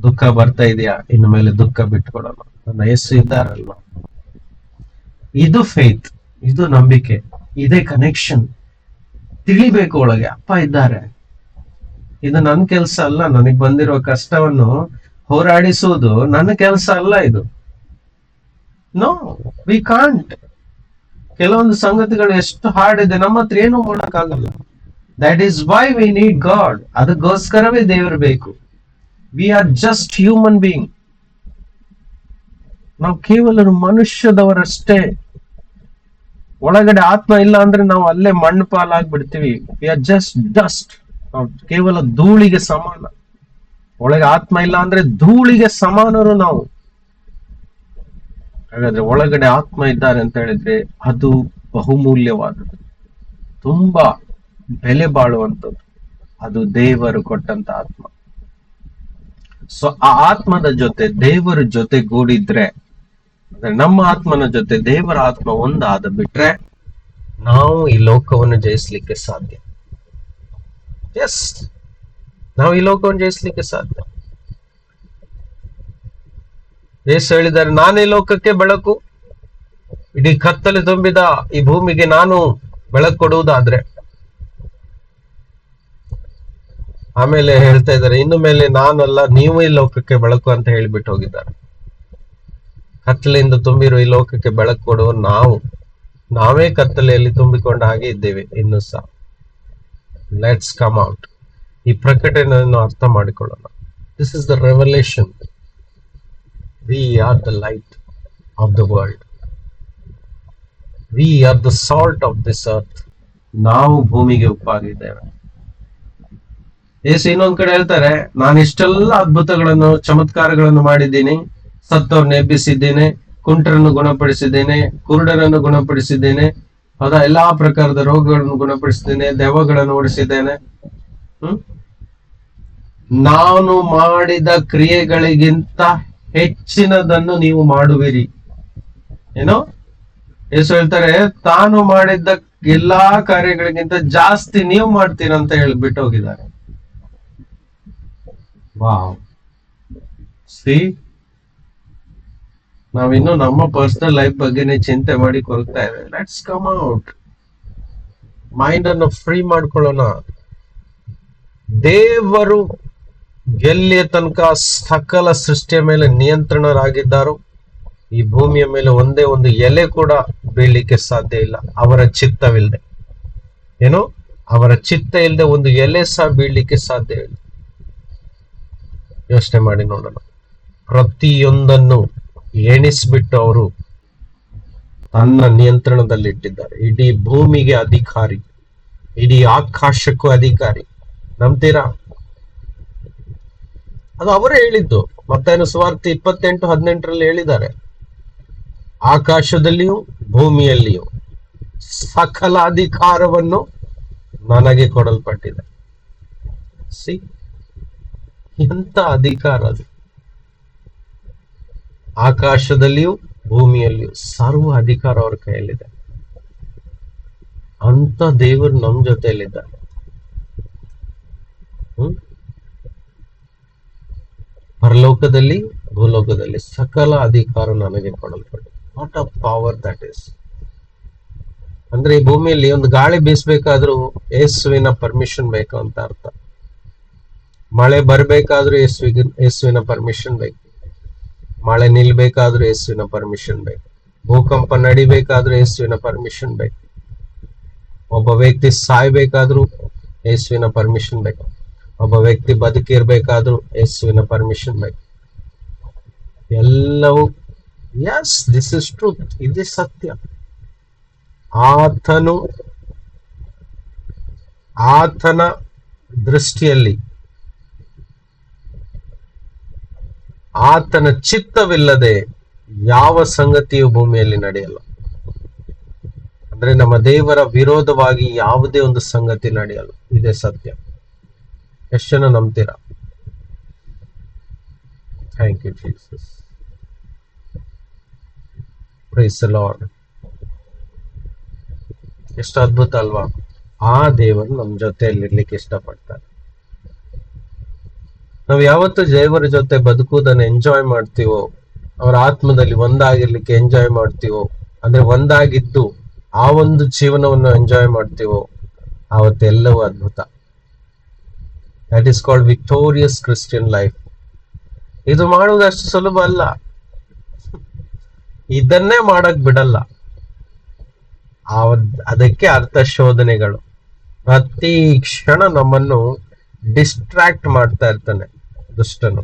ದುಃಖ ಬರ್ತಾ ಇದೆಯಾ, ಇನ್ನು ಮೇಲೆ ದುಃಖ ಬಿಟ್ಕೊಡೋಣ. ನನ್ನ ಯೇಸು ಇದ್ದಾರಲ್ವಾ? ಇದು ಫೇತ್, ಇದು ನಂಬಿಕೆ, ಇದೇ ಕನೆಕ್ಷನ್. ತಿಳಿಬೇಕು ಒಳಗೆ ಅಪ್ಪ ಇದ್ದಾರೆ. ಇದು ನನ್ನ ಕೆಲಸ ಅಲ್ಲ. ನನಗೆ ಬಂದಿರುವ ಕಷ್ಟವನ್ನು ಹೋರಾಡಿಸುವುದು ನನ್ನ ಕೆಲಸ ಅಲ್ಲ ಇದು. No, we can't. ಕೆಲವೊಂದು ಸಂಗತಿಗಳು ಎಷ್ಟು ಹಾರ್ಡ್ ಇದೆ, ನಮ್ಮ ಹತ್ರ ಏನು ಮಾಡಕ್ಕಾಗಲ್ಲ. That is why we need God. ಅದಕ್ಕೋಸ್ಕರವೇ ದೇವರು ಬೇಕು. We are just human being. ನಾವು ಕೇವಲ ಮನುಷ್ಯದವರಷ್ಟೇ. ಒಳಗಡೆ ಆತ್ಮ ಇಲ್ಲ ಅಂದ್ರೆ ನಾವು ಅಲ್ಲೇ ಮಣ್ಣು ಪಾಲಾಗ್ಬಿಡ್ತೀವಿ. We are just dust. ನಾವು ಕೇವಲ ಧೂಳಿಗೆ ಸಮಾನ. ಒಳಗೆ ಆತ್ಮ ಇಲ್ಲ ಅಂದ್ರೆ ಧೂಳಿಗೆ ಸಮಾನರು ನಾವು. ಹಾಗಾದ್ರೆ ಒಳಗಡೆ ಆತ್ಮ ಇದ್ದಾರೆ ಅಂತ ಹೇಳಿದ್ರೆ ಅದು ಬಹುಮೂಲ್ಯವಾದದ್ದು, ತುಂಬಾ ಬೆಲೆ ಬಾಳುವಂಥದ್ದು. ಅದು ದೇವರು ಕೊಟ್ಟಂತ ಆತ್ಮ. ಸೊ ಆ ಆತ್ಮದ ಜೊತೆ ದೇವರ ಜೊತೆ ಗೂಡಿದ್ರೆ, ಅಂದ್ರೆ ನಮ್ಮ ಆತ್ಮನ ಜೊತೆ ದೇವರ ಆತ್ಮ ಒಂದಾದ ಬಿಟ್ರೆ ನಾವು ಈ ಲೋಕವನ್ನು ಜಯಿಸ್ಲಿಕ್ಕೆ ಸಾಧ್ಯ. ಎಸ್, ನಾವು ಈ ಲೋಕವನ್ನು ಜಯಿಸ್ಲಿಕ್ಕೆ ಸಾಧ್ಯ. ಯೇಸು ಹೇಳಿದ್ದಾರೆ, ನಾನೇ ಲೋಕಕ್ಕೆ ಬೆಳಕು. ಇಡೀ ಕತ್ತಲೆ ತುಂಬಿದ ಈ ಭೂಮಿಗೆ ನಾನು ಬೆಳಕು ಕೊಡುವುದಾದ್ರೆ. ಆಮೇಲೆ ಹೇಳ್ತಾ ಇದ್ದಾರೆ, ಇನ್ನು ಮೇಲೆ ನಾನಲ್ಲ ನೀವು ಈ ಲೋಕಕ್ಕೆ ಬೆಳಕು ಅಂತ ಹೇಳಿಬಿಟ್ಟು ಹೋಗಿದ್ದಾರೆ. ಕತ್ತಲೆಯಿಂದ ತುಂಬಿರುವ ಈ ಲೋಕಕ್ಕೆ ಬೆಳಕು ಕೊಡುವ ನಾವೇ ಕತ್ತಲೆಯಲ್ಲಿ ತುಂಬಿಕೊಂಡ ಹಾಗೆ ಇದ್ದೇವೆ ಇನ್ನು ಸಹ. Let's come out. ಈ ಪ್ರಕಟಣೆಯನ್ನು ಅರ್ಥ ಮಾಡಿಕೊಳ್ಳೋಣ. This is the revelation. We are the light off the world. We are the salt of this earth. ನಾವು ಭೂಮಿಗೆ ಉಪ್ಪಾಗಿದ್ದೇವೆ. ಯೇಸು ಇನ್ನೊಂದ್ ಕಡೆ ಹೇಳ್ತಾರೆ, ನಾನು ಇಷ್ಟೆಲ್ಲ ಅದ್ಭುತಗಳನ್ನು ಚಮತ್ಕಾರಗಳನ್ನು ಮಾಡಿದ್ದೀನಿ. ಸತ್ತವ್ರನ್ನ ಎಬ್ಬಿಸಿದ್ದೇನೆ, ಕುಂಟರನ್ನು ಗುಣಪಡಿಸಿದ್ದೇನೆ, ಕುರುಡರನ್ನು ಗುಣಪಡಿಸಿದ್ದೇನೆ, ಹೌದಾ, ಎಲ್ಲಾ ಪ್ರಕಾರದ ರೋಗಗಳನ್ನು ಗುಣಪಡಿಸಿದ್ದೇನೆ, ದೆವ್ವಗಳನ್ನು ಓಡಿಸಿದ್ದೇನೆ. ನಾನು ಮಾಡಿದ ಕ್ರಿಯೆಗಳಿಗಿಂತ ಹೆಚ್ಚಿನದನ್ನು ನೀವು ಮಾಡುವಿರಿ. ಏನೋ ಯೇಸು ಹೇಳ್ತಾರೆ, ತಾನು ಮಾಡಿದ್ದ ಎಲ್ಲಾ ಕಾರ್ಯಗಳಿಗಿಂತ ಜಾಸ್ತಿ ನೀವು ಮಾಡ್ತೀರಂತ ಹೇಳ್ಬಿಟ್ಟು ಹೋಗಿದ್ದಾರೆ. ವಾವ್, ಸಿ, ನಾವಿನ್ನು ನಮ್ಮ ಪರ್ಸನಲ್ ಲೈಫ್ ಬಗ್ಗೆನೇ ಚಿಂತೆ ಮಾಡಿ ಕೊರಗ್ತಾ ಇದ್ದೇವೆ. ಲೆಟ್ಸ್ ಕಮ್ ಔಟ್, ಮೈಂಡ್ ಅನ್ನು ಫ್ರೀ ಮಾಡ್ಕೊಳ್ಳೋಣ. ದೇವರು ಎಲ್ಲಿಯ ತನಕ ಸಕಲ ಸೃಷ್ಟಿಯ ಮೇಲೆ ನಿಯಂತ್ರಣರಾಗಿದ್ದಾರೋ, ಈ ಭೂಮಿಯ ಮೇಲೆ ಒಂದೇ ಒಂದು ಎಲೆ ಕೂಡ ಬೀಳ್ಲಿಕ್ಕೆ ಸಾಧ್ಯ ಇಲ್ಲ ಅವರ ಚಿತ್ತವಿಲ್ಲದೆ. ಏನು, ಅವರ ಚಿತ್ತ ಇಲ್ಲದೆ ಒಂದು ಎಲೆ ಸಹ ಬೀಳ್ಲಿಕ್ಕೆ ಸಾಧ್ಯ ಇಲ್ಲ. ಯೋಚನೆ ಮಾಡಿ ನೋಡೋಣ. ಪ್ರತಿಯೊಂದನ್ನು ಎಣಿಸ್ಬಿಟ್ಟು ಅವರು ತನ್ನ ನಿಯಂತ್ರಣದಲ್ಲಿಟ್ಟಿದ್ದಾರೆ. ಇಡೀ ಭೂಮಿಗೆ ಅಧಿಕಾರಿ, ಇಡೀ ಆಕಾಶಕ್ಕೂ ಅಧಿಕಾರಿ. ನಂಬ್ತೀರಾ? ಅದು ಅವರೇ ಹೇಳಿದ್ದು. ಮತ್ತಾಯನ ಸುವಾರ್ತೆ 28:18 ಹೇಳಿದ್ದಾರೆ, ಆಕಾಶದಲ್ಲಿಯೂ ಭೂಮಿಯಲ್ಲಿಯೂ ಸಕಲ ಅಧಿಕಾರವನ್ನು ನನಗೆ ಕೊಡಲ್ಪಟ್ಟಿದೆ. ಸಿ, ಎಂತ ಅಧಿಕಾರ ಅದು! ಆಕಾಶದಲ್ಲಿಯೂ ಭೂಮಿಯಲ್ಲಿಯೂ ಸರ್ವ ಅಧಿಕಾರ ಅವರ ಕೈಯಲ್ಲಿದೆ. ಅಂತ ದೇವರು ನಮ್ ಜೊತೆಯಲ್ಲಿದ್ದಾರೆ. ಪರಲೋಕದಲ್ಲಿ ಭೂಲೋಕದಲ್ಲಿ ಸಕಲ ಅಧಿಕಾರ ನನಗೆ ಕೊಡಲ್ಪಟ್ಟಿದೆ. What a power that is! ಅಂದ್ರೆ ಈ ಭೂಮಿಯಲ್ಲಿ ಒಂದು ಗಾಳಿ ಬೀಸ್ಬೇಕಾದ್ರೂ ಯೇಸುವಿನ ಪರ್ಮಿಷನ್ ಬೇಕು ಅಂತ ಅರ್ಥ. ಮಳೆ ಬರ್ಬೇಕಾದ್ರೂ ಯೇಸುವಿನ ಪರ್ಮಿಷನ್ ಬೇಕು. ಮಳೆ ನಿಲ್ಬೇಕಾದ್ರೂ ಯೇಸುವಿನ ಪರ್ಮಿಷನ್ ಬೇಕು. ಭೂಕಂಪ ನಡಿಬೇಕಾದ್ರೂ ಯೇಸುವಿನ ಪರ್ಮಿಷನ್ ಬೇಕು. ಒಬ್ಬ ವ್ಯಕ್ತಿ ಸಾಯ್ಬೇಕಾದ್ರೂ ಯೇಸುವಿನ ಪರ್ಮಿಷನ್ ಬೇಕು. ಒಬ್ಬ ವ್ಯಕ್ತಿ ಬದುಕಿರ್ಬೇಕಾದ್ರೂ ಯೇಸುವಿನ ಪರ್ಮಿಷನ್ ಬೇಕು. ಎಲ್ಲವೂ, ಯಸ್, ದಿಸ್ ಇಸ್ ಟ್ರೂತ್, ಇದೇ ಸತ್ಯ. ಆತನ ದೃಷ್ಟಿಯಲ್ಲಿ ಆತನ ಚಿತ್ತವಿಲ್ಲದೆ ಯಾವ ಸಂಗತಿಯು ಭೂಮಿಯಲ್ಲಿ ನಡೆಯಲ್ಲ. ಅಂದ್ರೆ ನಮ್ಮ ದೇವರ ವಿರೋಧವಾಗಿ ಯಾವುದೇ ಒಂದು ಸಂಗತಿ ನಡೆಯಲ್ಲ. ಇದೇ ಸತ್ಯ. ಎಷ್ಟು ಜನ ನಂಬ್ತೀರಾ? Thank you Jesus. Praise the Lord. ಎಷ್ಟು ಅದ್ಭುತ ಅಲ್ವಾ? ಆ ದೇವರು ನಮ್ಮ ಜೊತೆಯಲ್ಲಿರ್ಲಿಕ್ಕೆ ಇಷ್ಟಪಡ್ತಾರೆ. ನಾವು ಯಾವತ್ತು ದೇವರ ಜೊತೆ ಬದುಕುವುದನ್ನು ಎಂಜಾಯ್ ಮಾಡ್ತೀವೋ, ಅವರ ಆತ್ಮದಲ್ಲಿ ಒಂದಾಗಿರ್ಲಿಕ್ಕೆ ಎಂಜಾಯ್ ಮಾಡ್ತೀವೋ, ಅಂದ್ರೆ ಒಂದಾಗಿದ್ದು ಆ ಒಂದು ಜೀವನವನ್ನು ಎಂಜಾಯ್ ಮಾಡ್ತೀವೋ, ಆವತ್ತೆಲ್ಲವೂ ಅದ್ಭುತ. That is called victorious Christian life. ಇದು ಮಾಡುವುದು ಅಷ್ಟು ಸುಲಭ ಅಲ್ಲ. ಇದನ್ನೇ ಮಾಡಕ್ ಬಿಡಲ್ಲ. ಅದಕ್ಕೆ ಅರ್ಥ ಶೋಧನೆಗಳು. ಪ್ರತಿ ಕ್ಷಣ ನಮ್ಮನ್ನು ಡಿಸ್ಟ್ರಾಕ್ಟ್ ಮಾಡ್ತಾ ಇರ್ತಾನೆ ದುಷ್ಟನು.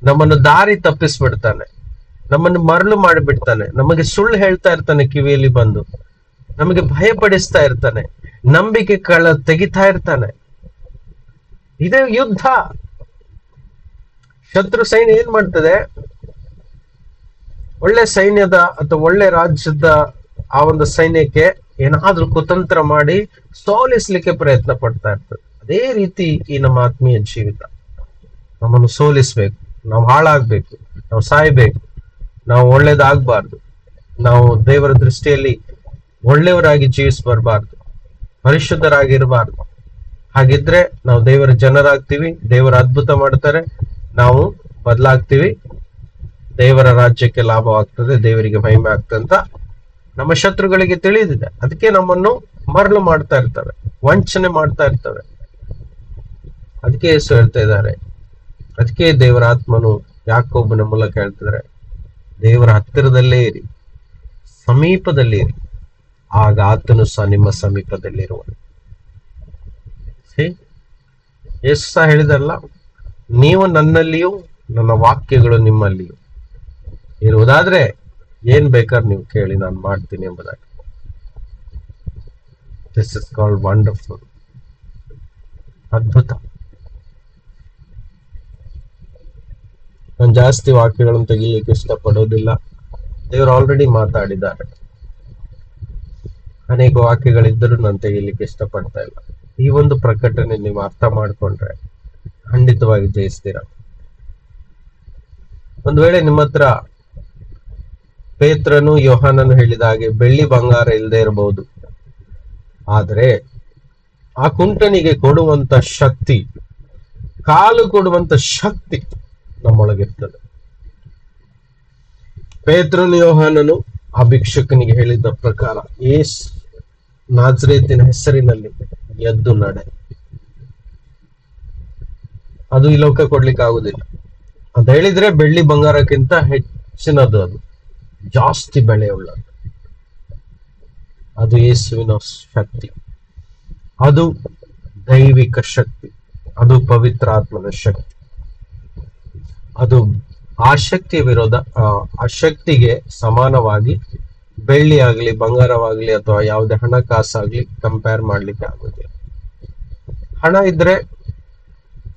ನಮ್ಮನ್ನು ದಾರಿ ತಪ್ಪಿಸ್ಬಿಡ್ತಾನೆ, ನಮ್ಮನ್ನು ಮರಳು ಮಾಡಿಬಿಡ್ತಾನೆ, ನಮಗೆ ಸುಳ್ಳು ಹೇಳ್ತಾ ಇರ್ತಾನೆ ಕಿವಿಯಲ್ಲಿ ಬಂದು, ನಮಗೆ ಭಯಪಡಿಸ್ತಾ ಇರ್ತಾನೆ, ನಂಬಿಕೆ ತೆಗಿತಾ ಇರ್ತಾನೆ. ಇದೇ ಯುದ್ಧ. ಶತ್ರು ಸೈನ್ಯ ಏನ್ ಮಾಡ್ತದೆ? ಒಳ್ಳೆ ಸೈನ್ಯದ ಅಥವಾ ಒಳ್ಳೆ ರಾಜ್ಯದ ಆ ಒಂದು ಸೈನ್ಯಕ್ಕೆ ಏನಾದ್ರೂ ಕುತಂತ್ರ ಮಾಡಿ ಸೋಲಿಸ್ಲಿಕ್ಕೆ ಪ್ರಯತ್ನ ಪಡ್ತಾ ಇರ್ತದೆ. ಅದೇ ರೀತಿ ಈ ನಮ್ಮ ಆತ್ಮೀಯ ಜೀವಿತ. ನಮ್ಮನ್ನು ಸೋಲಿಸ್ಬೇಕು, ನಾವು ಹಾಳಾಗ್ಬೇಕು, ನಾವು ಸಾಯ್ಬೇಕು, ನಾವು ಒಳ್ಳೇದಾಗಬಾರ್ದು, ನಾವು ದೇವರ ದೃಷ್ಟಿಯಲ್ಲಿ ಒಳ್ಳೆಯವರಾಗಿ ಜೀವಿಸಬಾರ್ದು, ಪರಿಶುದ್ಧರಾಗಿರಬಾರ್ದು. ಹಾಗಿದ್ರೆ ನಾವು ದೇವರ ಜನರಾಗ್ತೀವಿ, ದೇವರ ಅದ್ಭುತ ಮಾಡ್ತಾರೆ, ನಾವು ಬದಲಾಗ್ತೀವಿ, ದೇವರ ರಾಜ್ಯಕ್ಕೆ ಲಾಭವಾಗ್ತದೆ, ದೇವರಿಗೆ ಮಹಿಮೆ ಆಗ್ತದೆ ಅಂತ ನಮ್ಮ ಶತ್ರುಗಳಿಗೆ ತಿಳಿದಿದೆ. ಅದಕ್ಕೆ ನಮ್ಮನ್ನು ಮರಳು ಮಾಡ್ತಾ ಇರ್ತವೆ, ವಂಚನೆ ಮಾಡ್ತಾ ಇರ್ತವೆ. ಅದಕ್ಕೆ ಯೇಸು ಹೇಳ್ತಾ ಇದ್ದಾರೆ, ಅದಕ್ಕೆ ದೇವರ ಆತ್ಮನು ಯಾಕೋಬನ ಮೂಲಕ ಹೇಳ್ತಿದ್ದಾರೆ, ದೇವರ ಹತ್ತಿರದಲ್ಲೇ ಇರಿ, ಸಮೀಪದಲ್ಲಿ ಇರಿ, ಆಗ ಆತನು ಸಹ ನಿಮ್ಮ ಸಮೀಪದಲ್ಲಿರುವನು. ಯೇಸು ಸಹ ಹೇಳಿದಾರಲ್ಲ, ನೀವು ನನ್ನಲ್ಲಿಯೂ ನನ್ನ ವಾಕ್ಯಗಳು ನಿಮ್ಮಲ್ಲಿಯೂ ಇರುವುದಾದ್ರೆ ಏನ್ ಬೇಕಾದ್ರೆ ನೀವು ಕೇಳಿ, ನಾನು ಮಾಡ್ತೀನಿ ಎಂಬುದಾಗಿ. ದಿಸ್ ಇಸ್ ಕಾಲ್ಡ್ ವಂಡರ್ಫುಲ್, ಅದ್ಭುತ. ನಾನು ಜಾಸ್ತಿ ವಾಕ್ಯಗಳನ್ನು ತೆಗಿಲಿಕ್ಕೆ ಇಷ್ಟಪಡೋದಿಲ್ಲ. ದೇವರು ಆಲ್ರೆಡಿ ಮಾತಾಡಿದ್ದಾರೆ. ಅನೇಕ ವಾಕ್ಯಗಳಿದ್ದರೂ ನಾನು ತೆಗಿಲಿಕ್ಕೆ ಇಷ್ಟಪಡ್ತಾ ಇಲ್ಲ. ಈ ಒಂದು ಪ್ರಕಟಣೆ ನೀವು ಅರ್ಥ ಮಾಡ್ಕೊಂಡ್ರೆ ಖಂಡಿತವಾಗಿ ಜಯಿಸ್ತೀರ. ಒಂದು ವೇಳೆ ನಿಮ್ಮ ಹತ್ರ ಪೇತ್ರನು ಯೋಹಾನನು ಹೇಳಿದ ಹಾಗೆ ಬೆಳ್ಳಿ ಬಂಗಾರ ಇಲ್ಲದೆ ಇರಬಹುದು, ಆದರೆ ಆ ಕುಂಟನಿಗೆ ಕೊಡುವಂತ ಶಕ್ತಿ, ಕಾಲು ಕೊಡುವಂತ ಶಕ್ತಿ ನಮ್ಮೊಳಗಿರ್ತದೆ. ಪೇತ್ರನು ಯೋಹಾನನು ಆ ಭಿಕ್ಷುಕನಿಗೆ ಹೇಳಿದ ಪ್ರಕಾರ, ಏಸ್ ನಾಜರೇತಿನ ಹೆಸರಿನಲ್ಲಿ ಎದ್ದು ನಡೆ. ಅದು ಈ ಲೋಕ ಕೊಡ್ಲಿಕ್ಕೆ ಆಗುದಿಲ್ಲ ಅಂತ ಹೇಳಿದ್ರೆ, ಬೆಳ್ಳಿ ಬಂಗಾರಕ್ಕಿಂತ ಹೆಚ್ಚಿನದು, ಅದು ಜಾಸ್ತಿ ಬೆಲೆಯುಳ್ಳದು. ಅದು ಯೇಸುವಿನ ಶಕ್ತಿ, ಅದು ದೈವಿಕ ಶಕ್ತಿ, ಅದು ಪವಿತ್ರಾತ್ಮನ ಶಕ್ತಿ. ಅದು ಆ ಶಕ್ತಿಯ ವಿರೋಧ, ಆ ಶಕ್ತಿಗೆ ಸಮಾನವಾಗಿ ಬೆಳ್ಳಿ ಆಗ್ಲಿ, ಬಂಗಾರವಾಗ್ಲಿ, ಅಥವಾ ಯಾವುದೇ ಹಣಕಾಸಾಗ್ಲಿ ಕಂಪೇರ್ ಮಾಡ್ಲಿಕ್ಕೆ ಆಗುದಿಲ್ಲ. ಹಣ ಇದ್ರೆ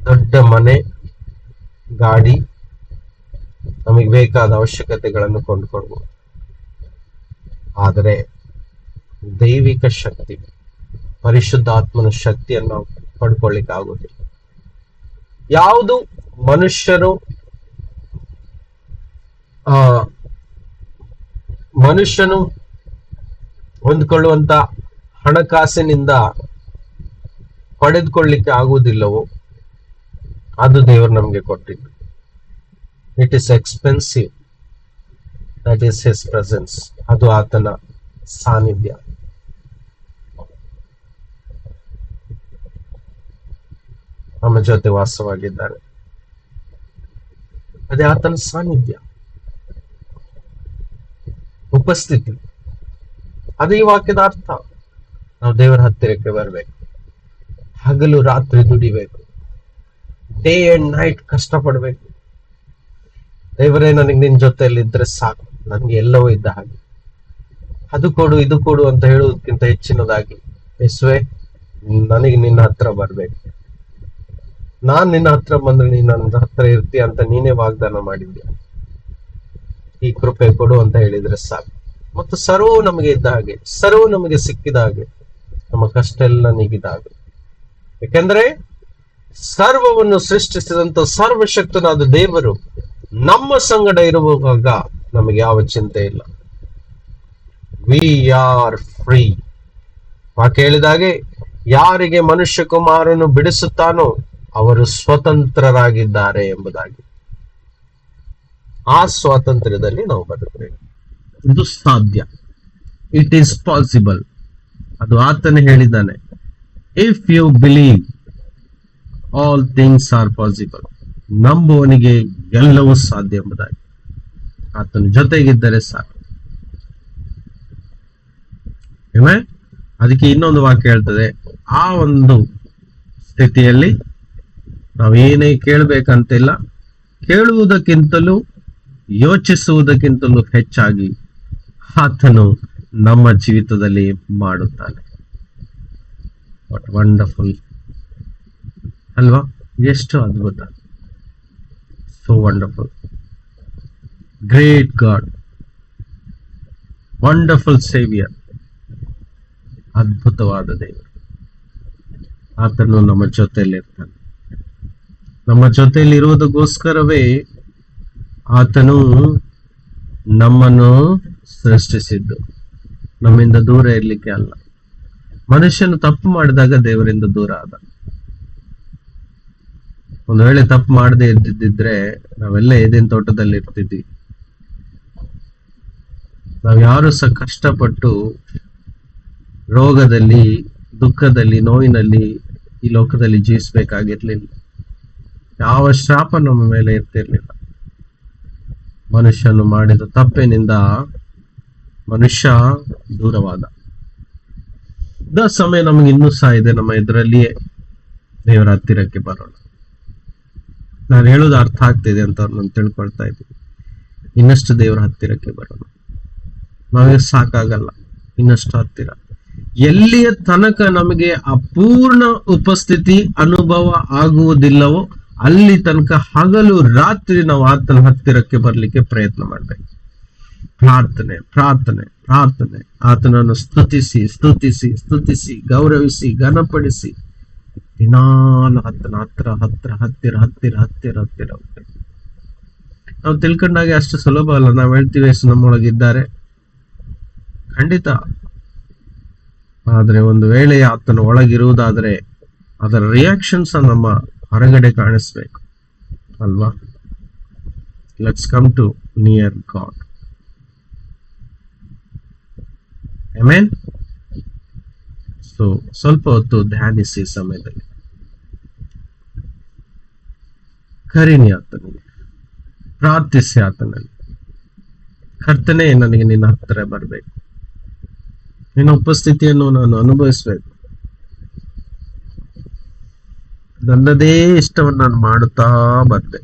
ದೊಡ್ಡ ಮನೆ, ಗಾಡಿ, ನಮಗೆ ಬೇಕಾದ ಅವಶ್ಯಕತೆಗಳನ್ನು ಕೊಂಡ್ಕೊಳ್ಬಹುದು. ಆದರೆ ದೈವಿಕ ಶಕ್ತಿ, ಪರಿಶುದ್ಧಾತ್ಮನ ಶಕ್ತಿಯನ್ನು ನಾವು ಪಡ್ಕೊಳ್ಳಿಕ್ಕೆ ಆಗುದಿಲ್ಲ. ಯಾವುದು ಮನುಷ್ಯನು ಹೊಂದ್ಕೊಳ್ಳುವಂತ ಹಣಕಾಸಿನಿಂದ ಪಡೆದುಕೊಳ್ಳಿಕ್ಕೆ ಆಗುವುದಿಲ್ಲವೋ ಅದು ದೇವರು ನಮಗೆ ಕೊಟ್ಟಿದ್ದು. It is expensive, that is his presence. ಅದು ಆತನ ಸಾನ್ನಿಧ್ಯ. ನಮ್ಮ ಜೊತೆ ವಾಸವಾಗಿದ್ದಾರೆ, ಅದೇ ಆತನ ಸಾನ್ನಿಧ್ಯ, ಉಪಸ್ಥಿತಿ. ಅದೇ ಈ ವಾಕ್ಯದ ಅರ್ಥ. ನಾವು ದೇವರ ಹತ್ತಿರಕ್ಕೆ ಬರಬೇಕು, ಹಗಲು ರಾತ್ರಿ ದುಡಿಬೇಕು, ಡೇ ಅಂಡ್ ನೈಟ್ ಕಷ್ಟಪಡ್ಬೇಕು. ದೇವರೇ, ನನಗೆ ನಿನ್ ಜೊತೆಯಲ್ಲಿದ್ರೆ ಸಾಕು, ನನ್ಗೆ ಎಲ್ಲವೂ ಇದ್ದ ಹಾಗೆ, ಅದು ಕೊಡು ಇದು ಕೊಡು ಅಂತ ಹೇಳುವುದಕ್ಕಿಂತ ಹೆಚ್ಚಿನದಾಗಿ, ಯೇಸುವೆ ನನಗೆ ನಿನ್ನ ಹತ್ರ ಬರ್ಬೇಕು, ನಾನ್ ನಿನ್ನ ಹತ್ರ ಬಂದ್ರೆ ನೀನ್ ನನ್ನ ಹತ್ರ ಇರ್ತೀಯ ಅಂತ ನೀನೇ ವಾಗ್ದಾನ ಮಾಡಿದ್ಯಾ, ಈ ಕೃಪೆ ಕೊಡು ಅಂತ ಹೇಳಿದ್ರೆ ಸಾಕು. ಮತ್ತು ಸರ್ವವು ನಮಗೆ ಇದ್ದ ಹಾಗೆ, ಸರ್ವವು ನಮಗೆ ಸಿಕ್ಕಿದ ಹಾಗೆ, ನಮ್ಮ ಕಷ್ಟ ಎಲ್ಲ ನೀಗಿದ ಹಾಗೆ. ಯಾಕೆಂದ್ರೆ ಸರ್ವವನ್ನು ಸೃಷ್ಟಿಸಿದಂತ ಸರ್ವಶಕ್ತನಾದ ದೇವರು ನಮ್ಮ ಸಂಗಡ ಇರುವಾಗ ನಮಗೆ ಯಾವ ಚಿಂತೆ ಇಲ್ಲ. We are free. ವಾಕ್ಯ ಹೇಳಿದಾಗೆ, ಯಾರಿಗೆ ಮನುಷ್ಯ ಕುಮಾರನು ಬಿಡಿಸುತ್ತಾನೋ ಅವರು ಸ್ವತಂತ್ರರಾಗಿದ್ದಾರೆ ಎಂಬುದಾಗಿ. ಆ ಸ್ವಾತಂತ್ರ್ಯದಲ್ಲಿ ನಾವು ಬದುಕಬೇಕು. ಇದು ಸಾಧ್ಯ. It is possible. ಅದು ಆತನೇ ಹೇಳಿದ್ದಾನೆ, if you believe all things are possible. ನಂಬುವನಿಗೆ ಎಲ್ಲವೂ ಸಾಧ್ಯ ಎಂಬುದಾಗಿ. ಆತನ ಜೊತೆಗಿದ್ದರೆ ಸಾಕು. ಅದಕ್ಕೆ ಇನ್ನೊಂದು ವಾಕ್ಯ ಹೇಳ್ತದೆ, ಆ ಒಂದು ಸ್ಥಿತಿಯಲ್ಲಿ ನಾವೇನೇ ಕೇಳಬೇಕಂತಿಲ್ಲ, ಕೇಳುವುದಕ್ಕಿಂತಲೂ ಯೋಚಿಸುವುದಕ್ಕಿಂತಲೂ ಹೆಚ್ಚಾಗಿ ಆತನು ನಮ್ಮ ಜೀವಿತದಲ್ಲಿ ಮಾಡುತ್ತಾನೆ. ವಾಟ್ ವಂಡರ್ಫುಲ್ ಅಲ್ವಾ? ಎಷ್ಟು ಅದ್ಭುತ! So wonderful, great god, wonderful saviour, ಅದ್ಭುತವಾದ ದೇವರು. ಆತನು ನಮ್ಮ ಜೊತೆಯಲ್ಲಿ ಇರ್ತಾನೆ. ನಮ್ಮ ಜೊತೆಯಲ್ಲಿ ಇರುವುದಕ್ಕೋಸ್ಕರವೇ ಆತನು ನಮ್ಮನ್ನು ಸೃಷ್ಟಿಸಿದ್ದು, ನಮ್ಮಿಂದ ದೂರ ಇರ್ಲಿಕ್ಕೆ ಅಲ್ಲ. ಮನುಷ್ಯನು ತಪ್ಪು ಮಾಡಿದಾಗ ದೇವರಿಂದ ದೂರ ಆದ. ಒಂದು ವೇಳೆ ತಪ್ಪು ಮಾಡದೆ ಇದ್ದಿದ್ರೆ ನಾವೆಲ್ಲ ಏದೇನ್ ತೋಟದಲ್ಲಿ ಇರ್ತಿದ್ವಿ. ನಾವ್ ಯಾರು ಸಹ ಕಷ್ಟಪಟ್ಟು ರೋಗದಲ್ಲಿ, ದುಃಖದಲ್ಲಿ, ನೋವಿನಲ್ಲಿ ಈ ಲೋಕದಲ್ಲಿ ಜೀವಿಸ್ಬೇಕಾಗಿರ್ಲಿಲ್ಲ. ಯಾವ ಶಾಪ ನಮ್ಮ ಮೇಲೆ ಇರ್ತಿರ್ಲಿಲ್ಲ. ಮನುಷ್ಯನು ಮಾಡಿದ ತಪ್ಪಿನಿಂದ ಮನುಷ್ಯ ದೂರವಾದ. ಸಮಯ ನಮಗೆ ಇನ್ನೂ ಸಹ ಇದೆ. ನಮ್ಮ ಎದುರಲ್ಲಿಯೇ ದೇವರ ಹತ್ತಿರಕ್ಕೆ ಬರೋಣ. ನಾನು ಹೇಳೋದು ಅರ್ಥ ಆಗ್ತಿದೆ ಅಂತ ನಾನು ತಿಳ್ಕೊಳ್ತಾ ಇದ್ದೀನಿ. ಇನ್ನಷ್ಟು ದೇವರ ಹತ್ತಿರಕ್ಕೆ ಬರೋಣ. ನಮಗೆ ಸಾಕಾಗಲ್ಲ, ಇನ್ನಷ್ಟು ಹತ್ತಿರ. ಎಲ್ಲಿಯ ತನಕ ನಮಗೆ ಅಪೂರ್ಣ ಉಪಸ್ಥಿತಿ ಅನುಭವ ಆಗುವುದಿಲ್ಲವೋ ಅಲ್ಲಿ ತನಕ ಹಗಲು ರಾತ್ರಿ ನಾವು ಆತನ ಹತ್ತಿರಕ್ಕೆ ಬರ್ಲಿಕ್ಕೆ ಪ್ರಯತ್ನ ಮಾಡ್ಬೇಕು. ಪ್ರಾರ್ಥನೆ ಪ್ರಾರ್ಥನೆ ಪ್ರಾರ್ಥನೆ, ಆತನನ್ನು ಸ್ತುತಿಸಿ ಸ್ತುತಿಸಿ ಸ್ತುತಿಸಿ, ಗೌರವಿಸಿ, ಘನಪಡಿಸಿ, ದಿನಾಲು ಆತನ ಹತ್ತಿರ ಹತ್ತಿರ ಹತ್ತಿರ ಹತ್ತಿರ ಹತ್ತಿರ ಹತ್ತಿರ. ನಾವು ತಿಳ್ಕೊಂಡಾಗೆ ಅಷ್ಟು ಸುಲಭ ಅಲ್ಲ. ನಾವು ಹೇಳ್ತೀವಿ ಯೇಸು ನಮ್ಮೊಳಗಿದ್ದಾರೆ, ಖಂಡಿತ. ಆದ್ರೆ ಒಂದು ವೇಳೆ ಆತನ ಒಳಗಿರುವುದಾದ್ರೆ ಅದರ ರಿಯಾಕ್ಷನ್ಸ್ ನಮ್ಮ ಹೊರಗಡೆ ಕಾಣಿಸ್ಬೇಕು ಅಲ್ವಾ? Let's come to near God. Amen. So ಸ್ವಲ್ಪ ಹೊತ್ತು ಧ್ಯಾನಿಸಿ ಸಮಯದಲ್ಲಿ ಕರೀನಿ ಆತನಿಗೆ, ಪ್ರಾರ್ಥಿಸಿ ಆತನಲ್ಲಿ, ಕರ್ತನೇ ನನಗೆ ನಿನ್ನ ಹತ್ತಿರ ಬರಬೇಕು, ನಿನ್ನ ಉಪಸ್ಥಿತಿಯನ್ನು ನಾನು ಅನುಭವಿಸ್ಬೇಕು, ನನ್ನದೇ ಇಷ್ಟವನ್ನು ನಾನು ಮಾಡುತ್ತಾ ಬಂದೆ.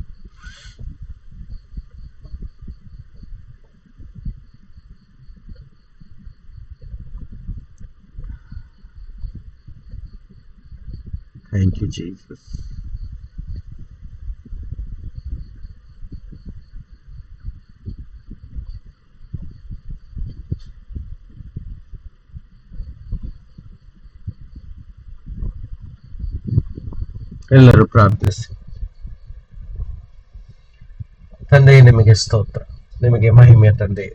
Thank you Jesus. ಎಲ್ಲರೂ ಪ್ರಾರ್ಥಿಸಿ. ತಂದೆ, ನಿಮಗೆ ಸ್ತೋತ್ರ, ನಿಮಗೆ ಮಹಿಮೆ ತಂದೆ.